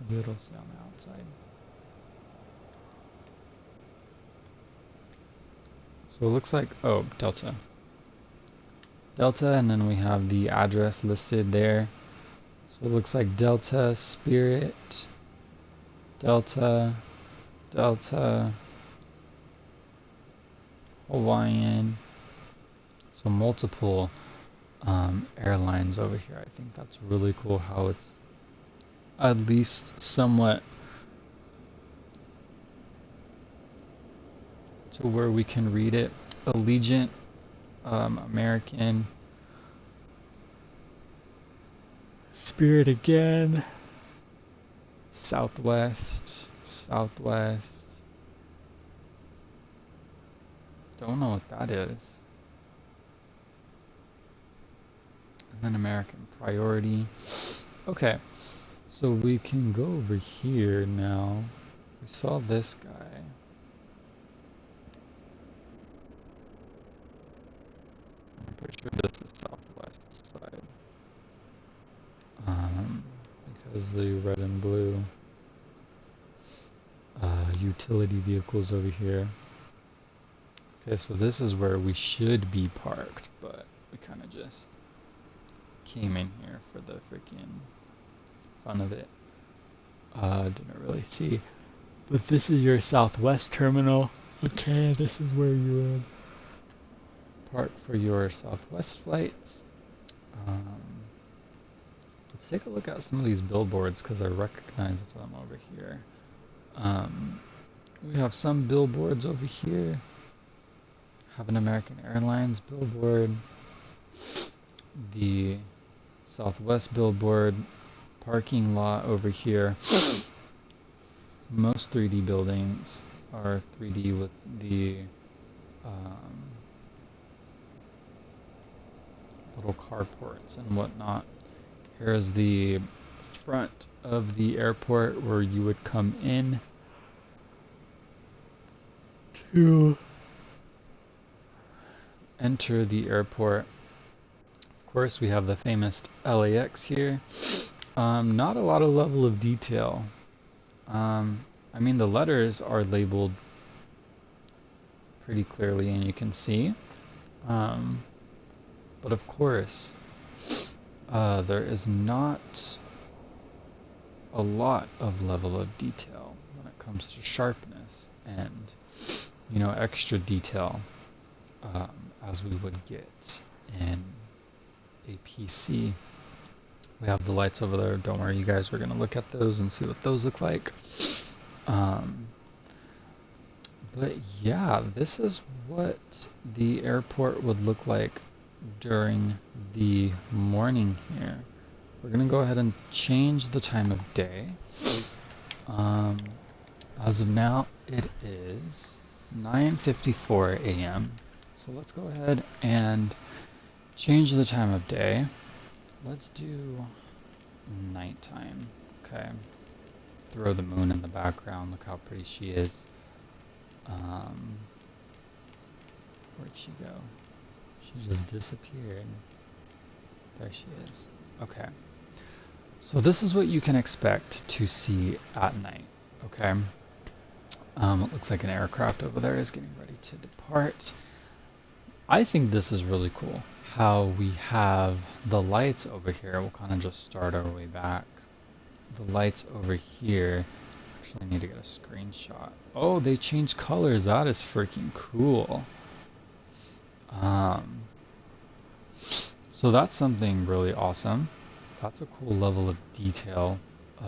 Maybe it'll say on the outside. So it looks like, oh, Delta. Delta, and then we have the address listed there. So it looks like Delta, Spirit, Delta, Delta, Hawaiian. So multiple airlines over here. I think that's really cool how it's at least somewhat to where we can read it. Allegiant, American, Spirit again, Southwest, Southwest. Don't know what that is. And then American Priority. Okay, so we can go over here now. We saw this guy. I'm pretty sure this is Southwest side. Because the red and blue utility vehicles over here. Okay, so this is where we should be parked, but we kind of just came in here for the freaking fun of it. Didn't really see. But this is your Southwest terminal. Okay, this is where you would park for your Southwest flights. let's take a look at some of these billboards because I recognize them over here. We have some billboards over here. Have an American Airlines billboard, the Southwest billboard, parking lot over here. Most 3D buildings are 3D with the little carports and whatnot. Here's the front of the airport where you would come in to enter the airport. Of course, we have the famous LAX here. Not a lot of level of detail. I mean, the letters are labeled pretty clearly and you can see. But of course, there is not a lot of level of detail when it comes to sharpness and, you know, extra detail as we would get in a PC. We have the lights over there. Don't worry, you guys. We're going to look at those and see what those look like. But yeah, this is what the airport would look like during the morning here. We're going to go ahead and change the time of day. As of now, it is 9:54 a.m. So let's go ahead and change the time of day. Let's do nighttime. Okay. Throw the moon in the background. Look how pretty she is. Where'd she go? She just disappeared. There she is. Okay. So this is what you can expect to see at night. Okay. It looks like an aircraft over there is getting ready to depart. I think this is really cool. How we have the lights over here. We'll kind of just start our way back. The lights over here. Actually, I need to get a screenshot. Oh, they changed colors. That is freaking cool. So that's something really awesome. That's a cool level of detail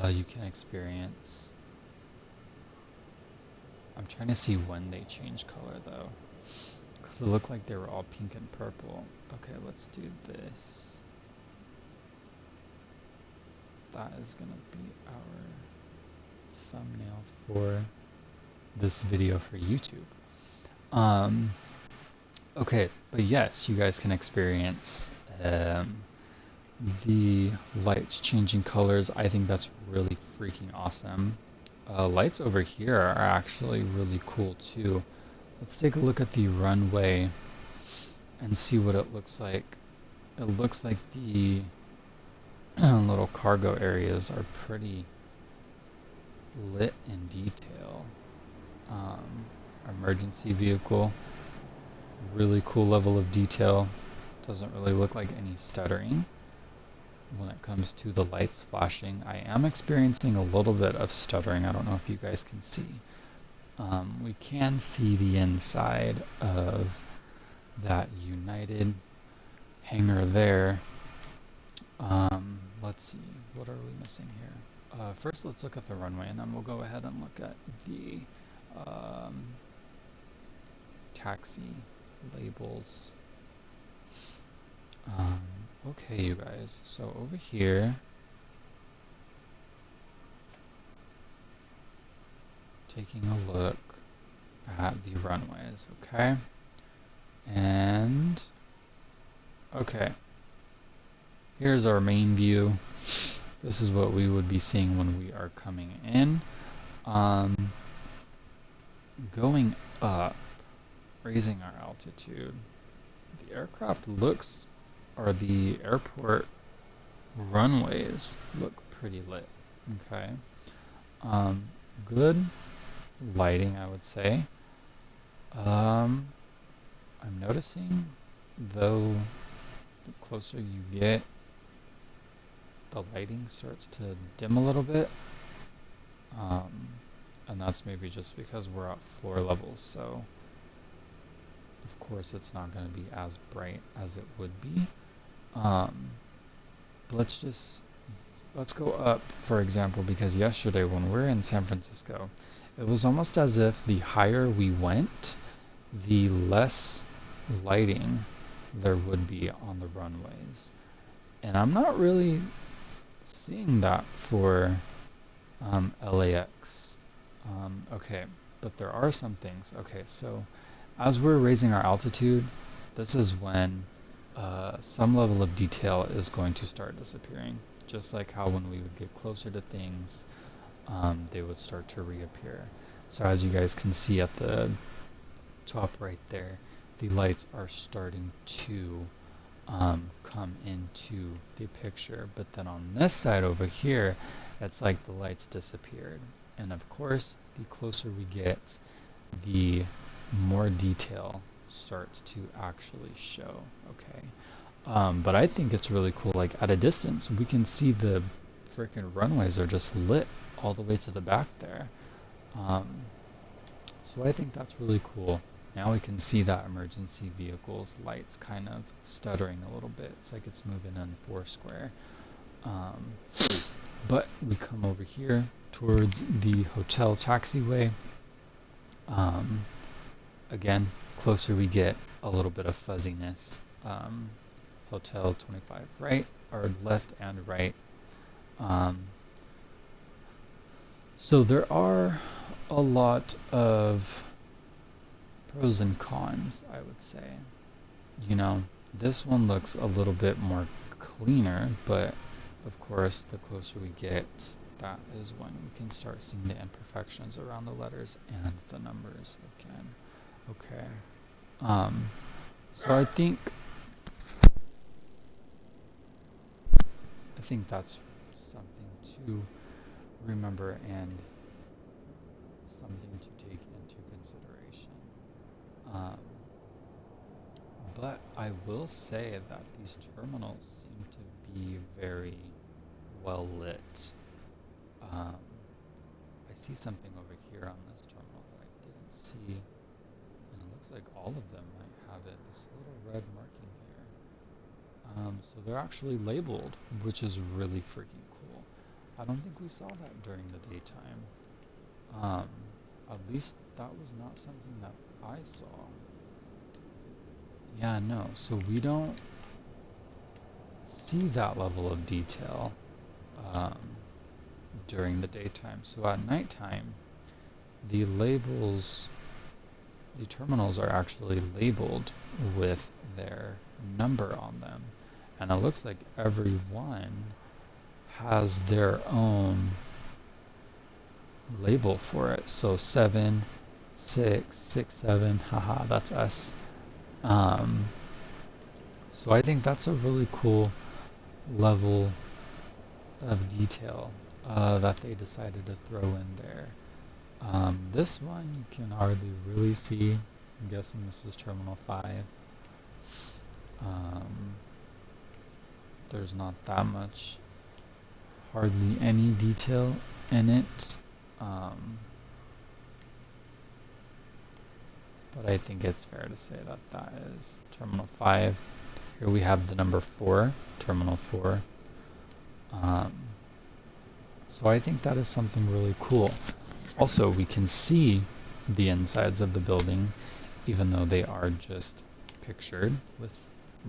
you can experience. I'm trying to see when they change color though, because it looked like they were all pink and purple. Okay, let's do this. That is gonna be our thumbnail for this video for YouTube. Okay, but yes, you guys can experience the lights changing colors. I think that's really freaking awesome. Lights over here are actually really cool too. Let's take a look at the runway and see what it looks like. It looks like the little cargo areas are pretty lit in detail. Emergency vehicle, really cool level of detail. Doesn't really look like any stuttering when it comes to the lights flashing. I am experiencing a little bit of stuttering. I don't know if you guys can see. We can see the inside of that United hangar there. Let's see, what are we missing here? First, let's look at the runway, and then we'll go ahead and look at the taxi labels. Okay, you guys, so over here, taking a look at the runways, okay? And, okay, here's our main view. This is what we would be seeing when we are coming in. Going up, raising our altitude, the aircraft looks, or the airport runways look pretty lit, okay? Good lighting, I would say. I'm noticing, though, the closer you get, the lighting starts to dim a little bit. And that's maybe just because we're at floor levels, so of course it's not going to be as bright as it would be. Let's just let's go up, for example, because yesterday when we were in San Francisco, it was almost as if the higher we went, the less lighting there would be on the runways. And I'm not really seeing that for LAX. Okay, but there are some things. Okay, so as we're raising our altitude, this is when some level of detail is going to start disappearing. Just like how when we would get closer to things, they would start to reappear. So as you guys can see at the top right there, the lights are starting to come into the picture. But then on this side over here, it's like the lights disappeared. And of course, the closer we get, the more detail starts to actually show. Okay. But I think it's really cool. Like at a distance, we can see the freaking runways are just lit all the way to the back there. So I think that's really cool. Now we can see that emergency vehicle's lights kind of stuttering a little bit. It's like it's moving in Foursquare. But we come over here towards the hotel taxiway. Again, closer we get, a little bit of fuzziness. Hotel 25 right, or left and right. So there are a lot of pros and cons, I would say. You know, this one looks a little bit more cleaner, but of course, the closer we get, that is when we can start seeing the imperfections around the letters and the numbers again. Okay. So I think that's something to remember and something to take into consideration. But I will say that these terminals seem to be very well lit. I see something over here on this terminal that I didn't see, and it looks like all of them might have it. This little red marking here. So they're actually labeled, which is really freaking cool. I don't think we saw that during the daytime. At least that was not something that I saw. Yeah, no, so we don't see that level of detail during the daytime. So at nighttime, the terminals are actually labeled with their number on them. And it looks like every one has their own label for it. So 7, 6, 6, 7, haha, that's us. So I think that's a really cool level of detail that they decided to throw in there. This one you can hardly really see. I'm guessing this is Terminal 5. There's not that much, hardly any detail in it. But I think it's fair to say that that is Terminal 5. Here we have the number 4, Terminal 4. So I think that is something really cool. Also, we can see the insides of the building, even though they are just pictured with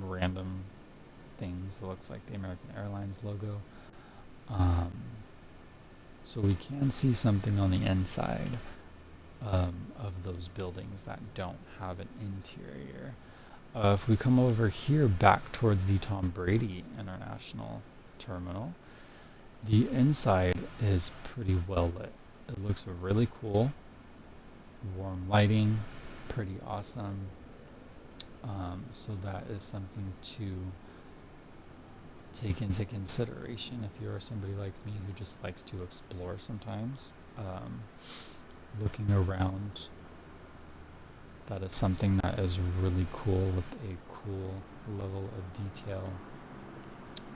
random things. It looks like the American Airlines logo. So we can see something on the inside of those buildings that don't have an interior. If we come over here back towards the Tom Brady International Terminal, the inside is pretty well lit. It looks really cool. Warm lighting, pretty awesome. So that is something to take into consideration if you're somebody like me who just likes to explore sometimes. Looking around, that is something that is really cool with a cool level of detail.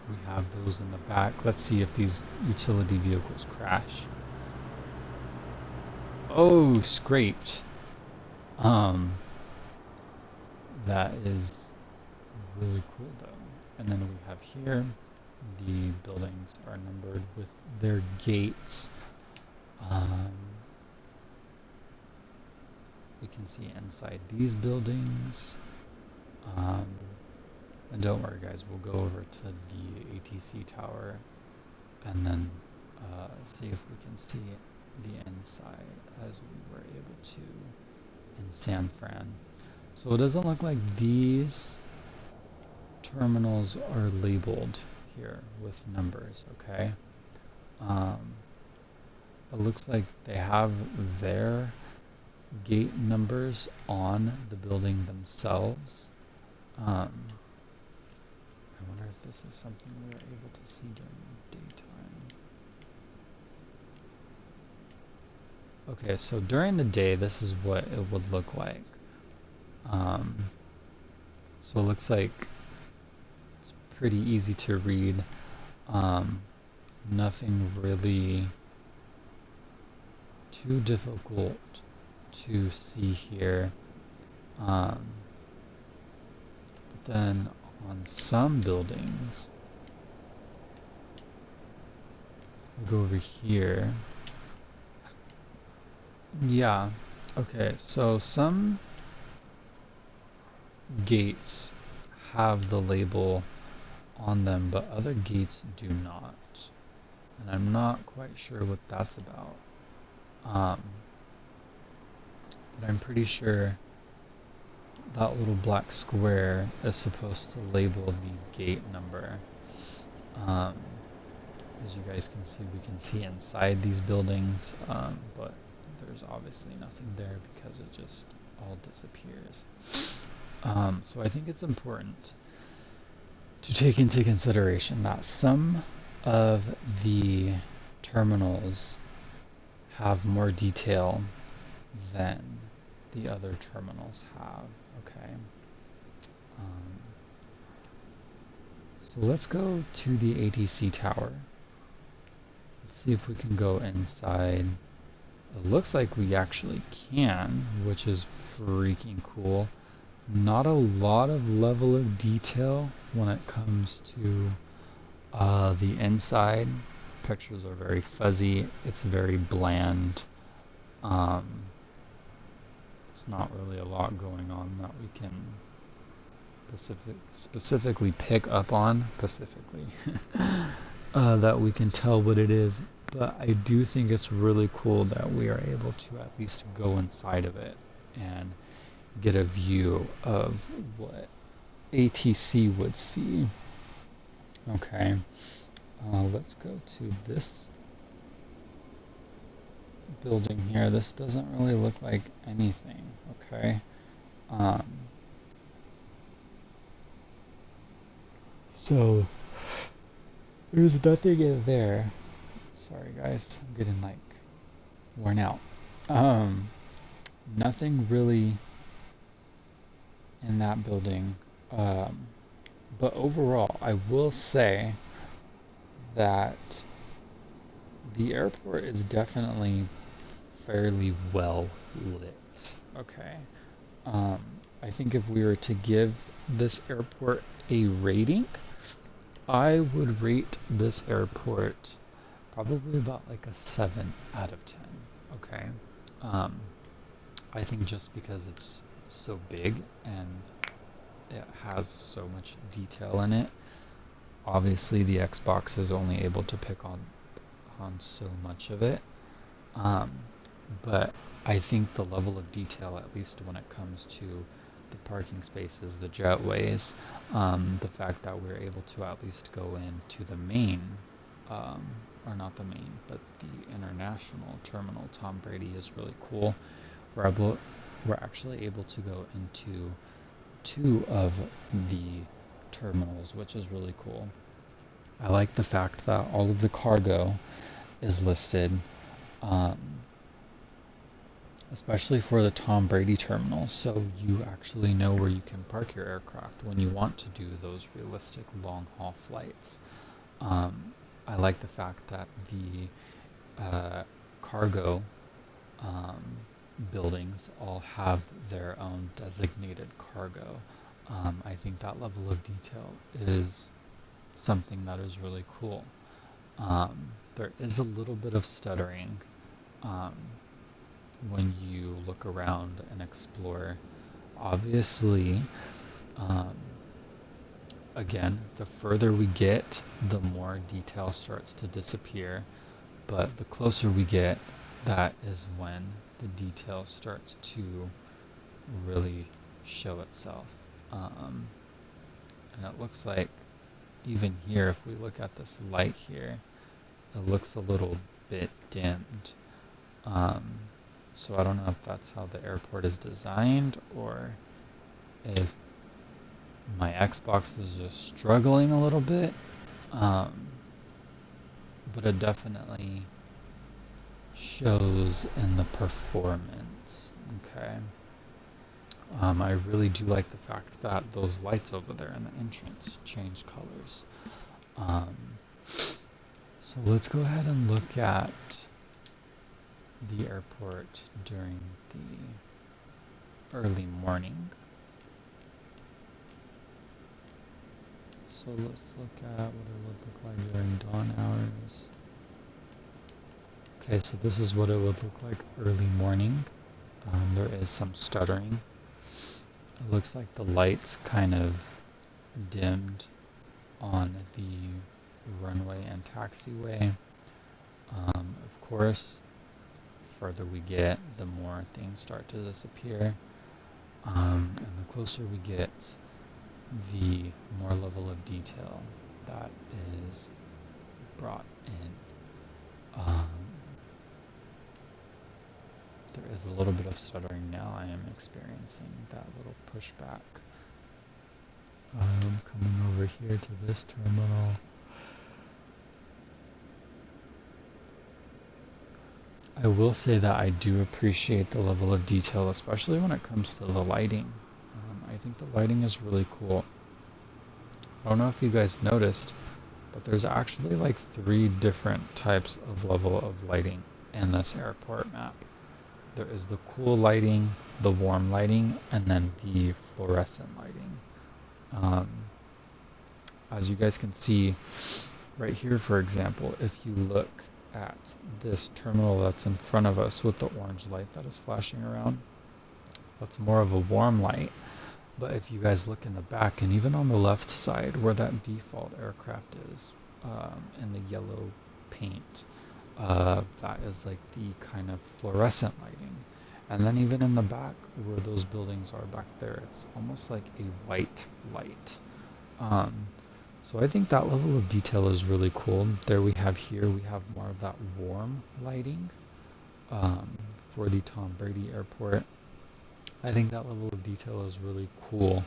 We have those in the back. Let's see if these utility vehicles crash. Oh, scraped. That is really cool though. And then we have here the buildings are numbered with their gates. We can see inside these buildings. And don't worry, guys, we'll go over to the ATC tower and then see if we can see the inside as we were able to in San Fran. So it doesn't look like these terminals are labeled here with numbers, okay? It looks like they have their gate numbers on the building themselves. I wonder if this is something we were able to see during the daytime. Okay, so during the day, this is what it would look like. So it looks like it's pretty easy to read. Nothing really too difficult to see here. But then on some buildings, we'll go over here. Yeah, okay, so some gates have the label on them, but other gates do not. And I'm not quite sure what that's about. But I'm pretty sure that little black square is supposed to label the gate number. As you guys can see, we can see inside these buildings, but there's obviously nothing there because it just all disappears. So I think it's important to take into consideration that some of the terminals have more detail than the other terminals have, okay? So let's go to the ATC tower. Let's see if we can go inside. It looks like we actually can, which is freaking cool. Not a lot of level of detail when it comes to the inside. Pictures are very fuzzy. It's very bland. There's not really a lot going on that we can specifically pick up on, that we can tell what it is. But I do think it's really cool that we are able to at least go inside of it and get a view of what ATC would see. Okay, let's go to this building here. This doesn't really look like anything, okay? So there's nothing in there. Sorry guys, I'm getting like worn out. Nothing really in that building. But overall, I will say that the airport is definitely fairly well lit. Okay. I think if we were to give this airport a rating, I would rate this airport probably about like a 7 out of 10. Okay. I think just because it's so big and it has so much detail in it. Obviously, the Xbox is only able to pick on so much of it. But I think the level of detail, at least when it comes to the parking spaces, the jetways, the fact that we're able to at least go into the main, or not the main, but the international terminal, Tom Brady, is really cool. We're actually able to go into 2 of the terminals, which is really cool. I like the fact that all of the cargo is listed, especially for the Tom Brady terminal, so you actually know where you can park your aircraft when you want to do those realistic long-haul flights. I like the fact that the cargo buildings all have their own designated cargo. I think that level of detail is something that is really cool. There is a little bit of stuttering um, when you look around and explore. Obviously, um, again, the further we get, the more detail starts to disappear. But the closer we get, that is when the detail starts to really show itself. And it looks like even here, if we look at this light here, it looks a little bit dimmed. So I don't know if that's how the airport is designed, or if my Xbox is just struggling a little bit. But it definitely shows in the performance. Okay. I really do like the fact that those lights over there in the entrance change colors. So let's go ahead and look at the airport during the early morning. So let's look at what it would look like during dawn hours. Okay, so this is what it would look like early morning. There is some stuttering. It looks like the lights kind of dimmed on the runway and taxiway. Of course, the further we get, the more things start to disappear. And the closer we get, the more level of detail that is brought in. There is a little bit of stuttering now. I am experiencing that little pushback. Coming over here to this terminal. I will say that I do appreciate the level of detail, especially when it comes to the lighting. I think the lighting is really cool. I don't know if you guys noticed, but there's actually like 3 different types of level of lighting in this airport map. There is the cool lighting, the warm lighting, and then the fluorescent lighting. As you guys can see right here, for example, if you look at this terminal that's in front of us with the orange light that is flashing around, that's more of a warm light. But if you guys look in the back, and even on the left side where that default aircraft is, in the yellow paint, that is like the kind of fluorescent lighting. And then even in the back where those buildings are back there, it's almost like a white light. So I think that level of detail is really cool. There we have more of that warm lighting for the Tom Brady Airport. I think that level of detail is really cool.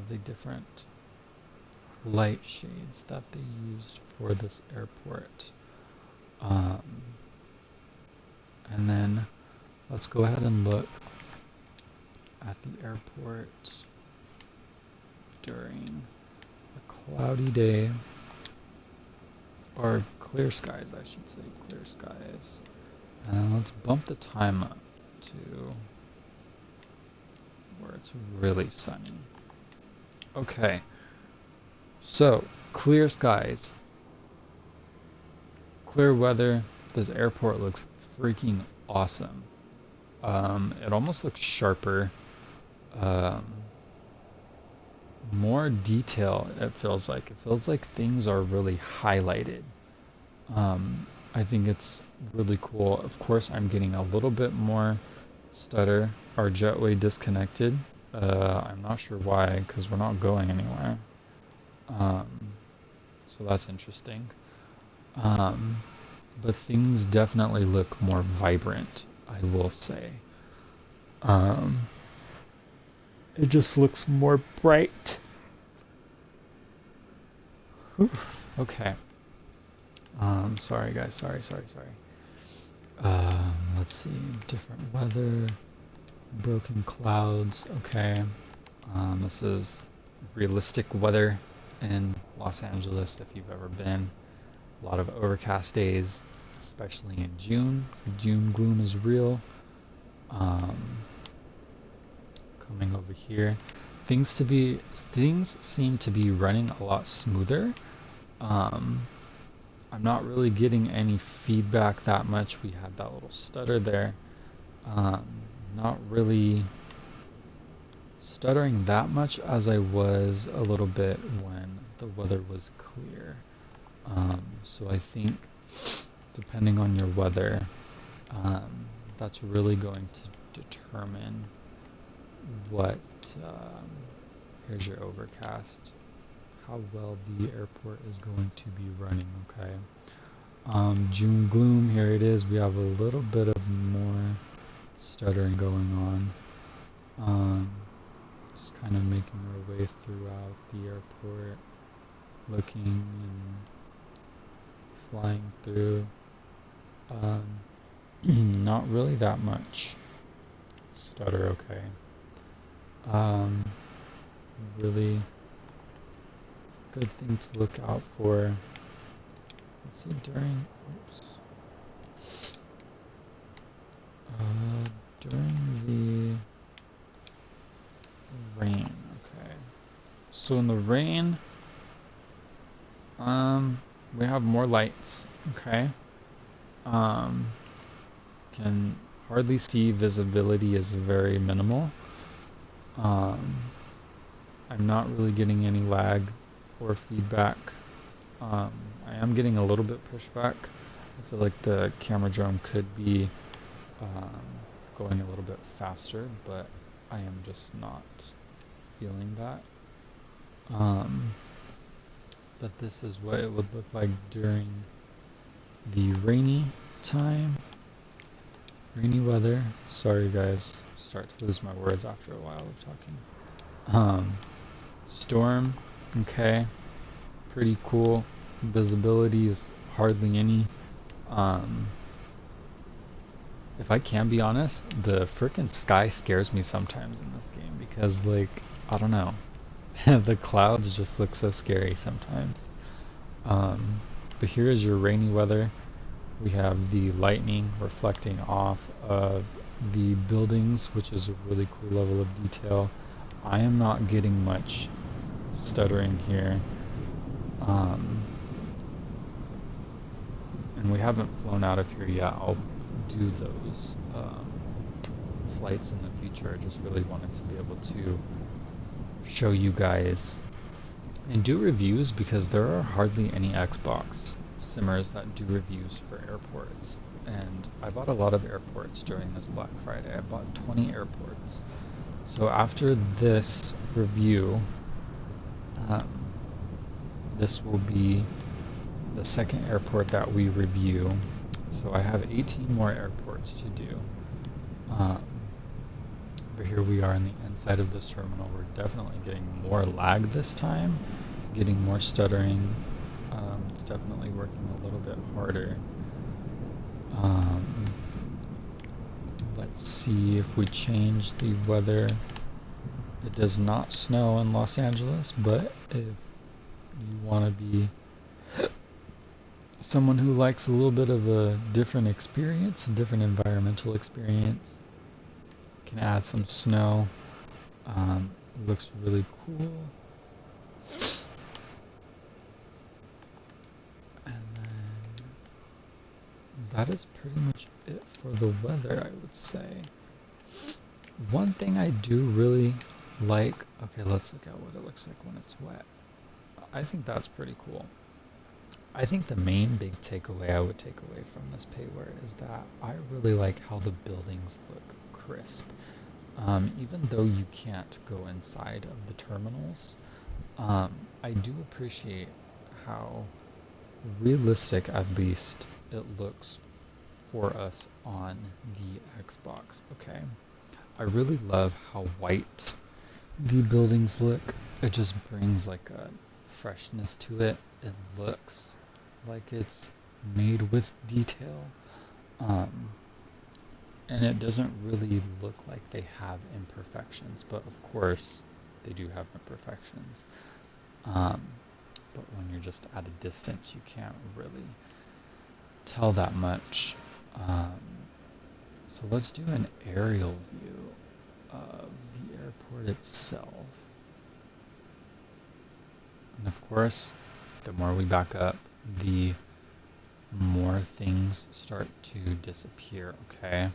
The different light shades that they used for this airport. And then let's go ahead and look at the airport during a cloudy day, or clear skies, I should say, clear skies. And let's bump the time up to where it's really sunny. Okay, so clear skies, clear weather. This airport looks freaking awesome. It almost looks sharper, more detail. It feels like things are really highlighted. I think it's really cool. Of course, I'm getting a little bit more stutter. Our jetway disconnected. I'm not sure why, because we're not going anywhere. So that's interesting. But things definitely look more vibrant, I will say. It just looks more bright. Whew. Okay. Sorry guys, sorry. Let's see, different weather, broken clouds. Okay. This is realistic weather in Los Angeles if you've ever been. A lot of overcast days, especially in June. June gloom is real. Coming over here, things seem to be running a lot smoother. I'm not really getting any feedback that much. We had that little stutter there. Not really stuttering that much as I was a little bit when the weather was clear. So I think depending on your weather, that's really going to determine what, here's your overcast, how well the airport is going to be running, okay? June gloom, here it is. We have a little bit of more stuttering going on. Just kind of making our way throughout the airport, looking and flying through. Not really that much stutter, okay. Really good thing to look out for. Let's see, during the rain, okay. So in the rain, we have more lights, okay. Can hardly see, visibility is very minimal. I'm not really getting any lag or feedback. I am getting a little bit pushback. I feel like the camera drone could be going a little bit faster, but I am just not feeling that. But this is what it would look like during the rainy time. Rainy weather. Sorry guys, start to lose my words after a while of talking. Storm, okay, pretty cool. Visibility is hardly any. If I can be honest, the frickin' sky scares me sometimes in this game because, like, I don't know. The clouds just look so scary sometimes. But here is your rainy weather. We have the lightning reflecting off of the buildings, which is a really cool level of detail. I am not getting much stuttering here. And we haven't flown out of here yet. I'll do those flights in the future. I just really wanted to be able to show you guys and do reviews because there are hardly any Xbox simmers that do reviews for airports. And I bought a lot of airports during this Black Friday. I bought 20 airports. So after this review, this will be the second airport that we review. So I have 18 more airports to do. But here we are on the inside of this terminal. We're definitely getting more lag this time, getting more stuttering. It's definitely working a little bit harder. Let's see if we change the weather. It does not snow in Los Angeles, but if you want to be someone who likes a little bit of a different experience, a different environmental experience, can add some snow. It looks really cool. And then that is pretty much it for the weather, I would say. One thing I do really like, okay, let's look at what it looks like when it's wet. I think that's pretty cool. I think the main big takeaway I would take away from this payware is that I really like how the buildings look crisp. Even though you can't go inside of the terminals, I do appreciate how realistic, at least, it looks for us on the Xbox, okay? I really love how white the buildings look. It just brings like a freshness to it. It looks like it's made with detail. And it doesn't really look like they have imperfections, but of course they do have imperfections. But when you're just at a distance, you can't really tell that much. So let's do an aerial view of the airport itself. And of course, the more we back up, the more things start to disappear, okay?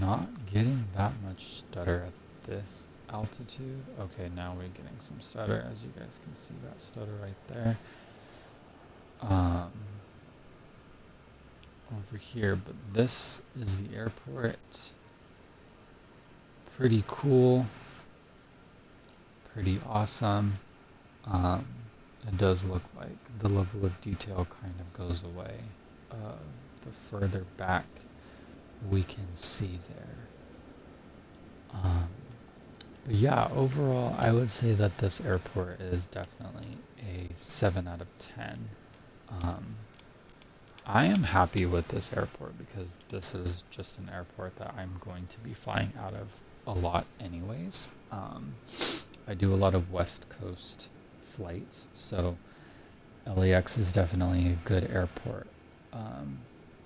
Not getting that much stutter at this altitude. Okay, now we're getting some stutter, as you guys can see that stutter right there. Over here, but this is the airport. Pretty cool, pretty awesome. It does look like the level of detail kind of goes away the further back we can see there. But yeah, overall, I would say that this airport is definitely a 7 out of 10. I am happy with this airport because this is just an airport that I'm going to be flying out of a lot anyways. I do a lot of West Coast flights, so LAX is definitely a good airport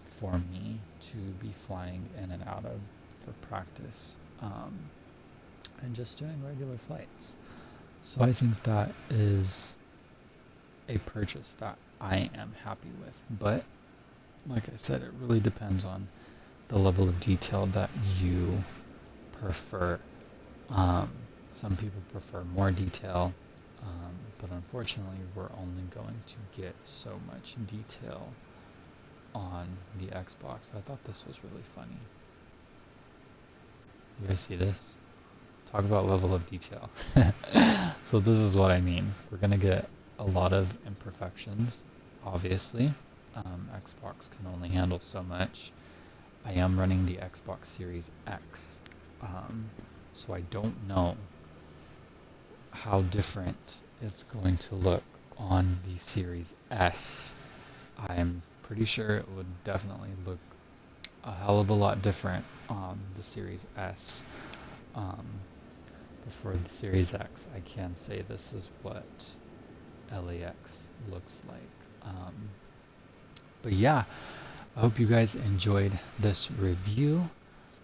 for me to be flying in and out of for practice and just doing regular flights. So I think that is a purchase that I am happy with. But like I said, it really depends on the level of detail that you prefer. Some people prefer more detail, but unfortunately we're only going to get so much detail on the Xbox. I thought this was really funny. You guys see this? Talk about level of detail. So this is what I mean. We're going to get a lot of imperfections, obviously. Xbox can only handle so much. I am running the Xbox Series X, so I don't know how different it's going to look on the Series S. I'm pretty sure it would definitely look a hell of a lot different on the Series S. But for the Series X, I can say this is what LAX looks like. But yeah, I hope you guys enjoyed this review.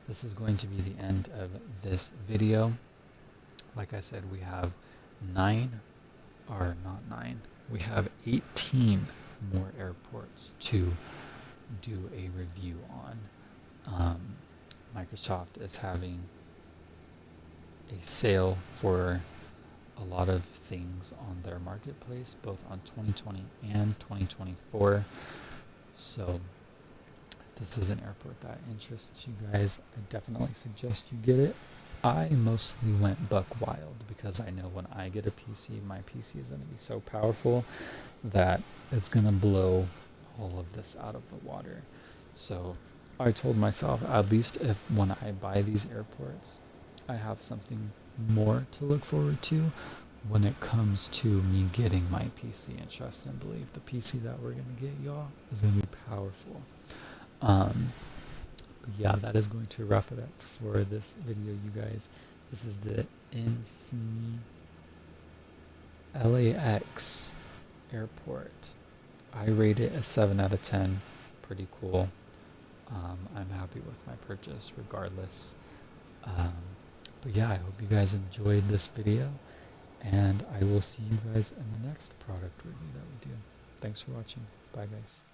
This is going to be the end of this video. Like I said, we have 18 more airports to do a review on. Microsoft is having a sale for a lot of things on their marketplace, both on 2020 and 2024. So if this is an airport that interests you guys, I definitely suggest you get it. I mostly went buck wild because I know when I get a PC, my PC is going to be so powerful that it's going to blow all of this out of the water. So I told myself, at least if when I buy these airports, I have something more to look forward to when it comes to me getting my PC, and trust and believe the PC that we're going to get, y'all, is going to be powerful. But yeah, that is going to wrap it up for this video, you guys. This is the Iniscene LAX airport. I rate it a 7 out of 10. Pretty cool. I'm happy with my purchase regardless. But yeah, I hope you guys enjoyed this video, and I will see you guys in the next product review that we do. Thanks for watching. Bye, guys.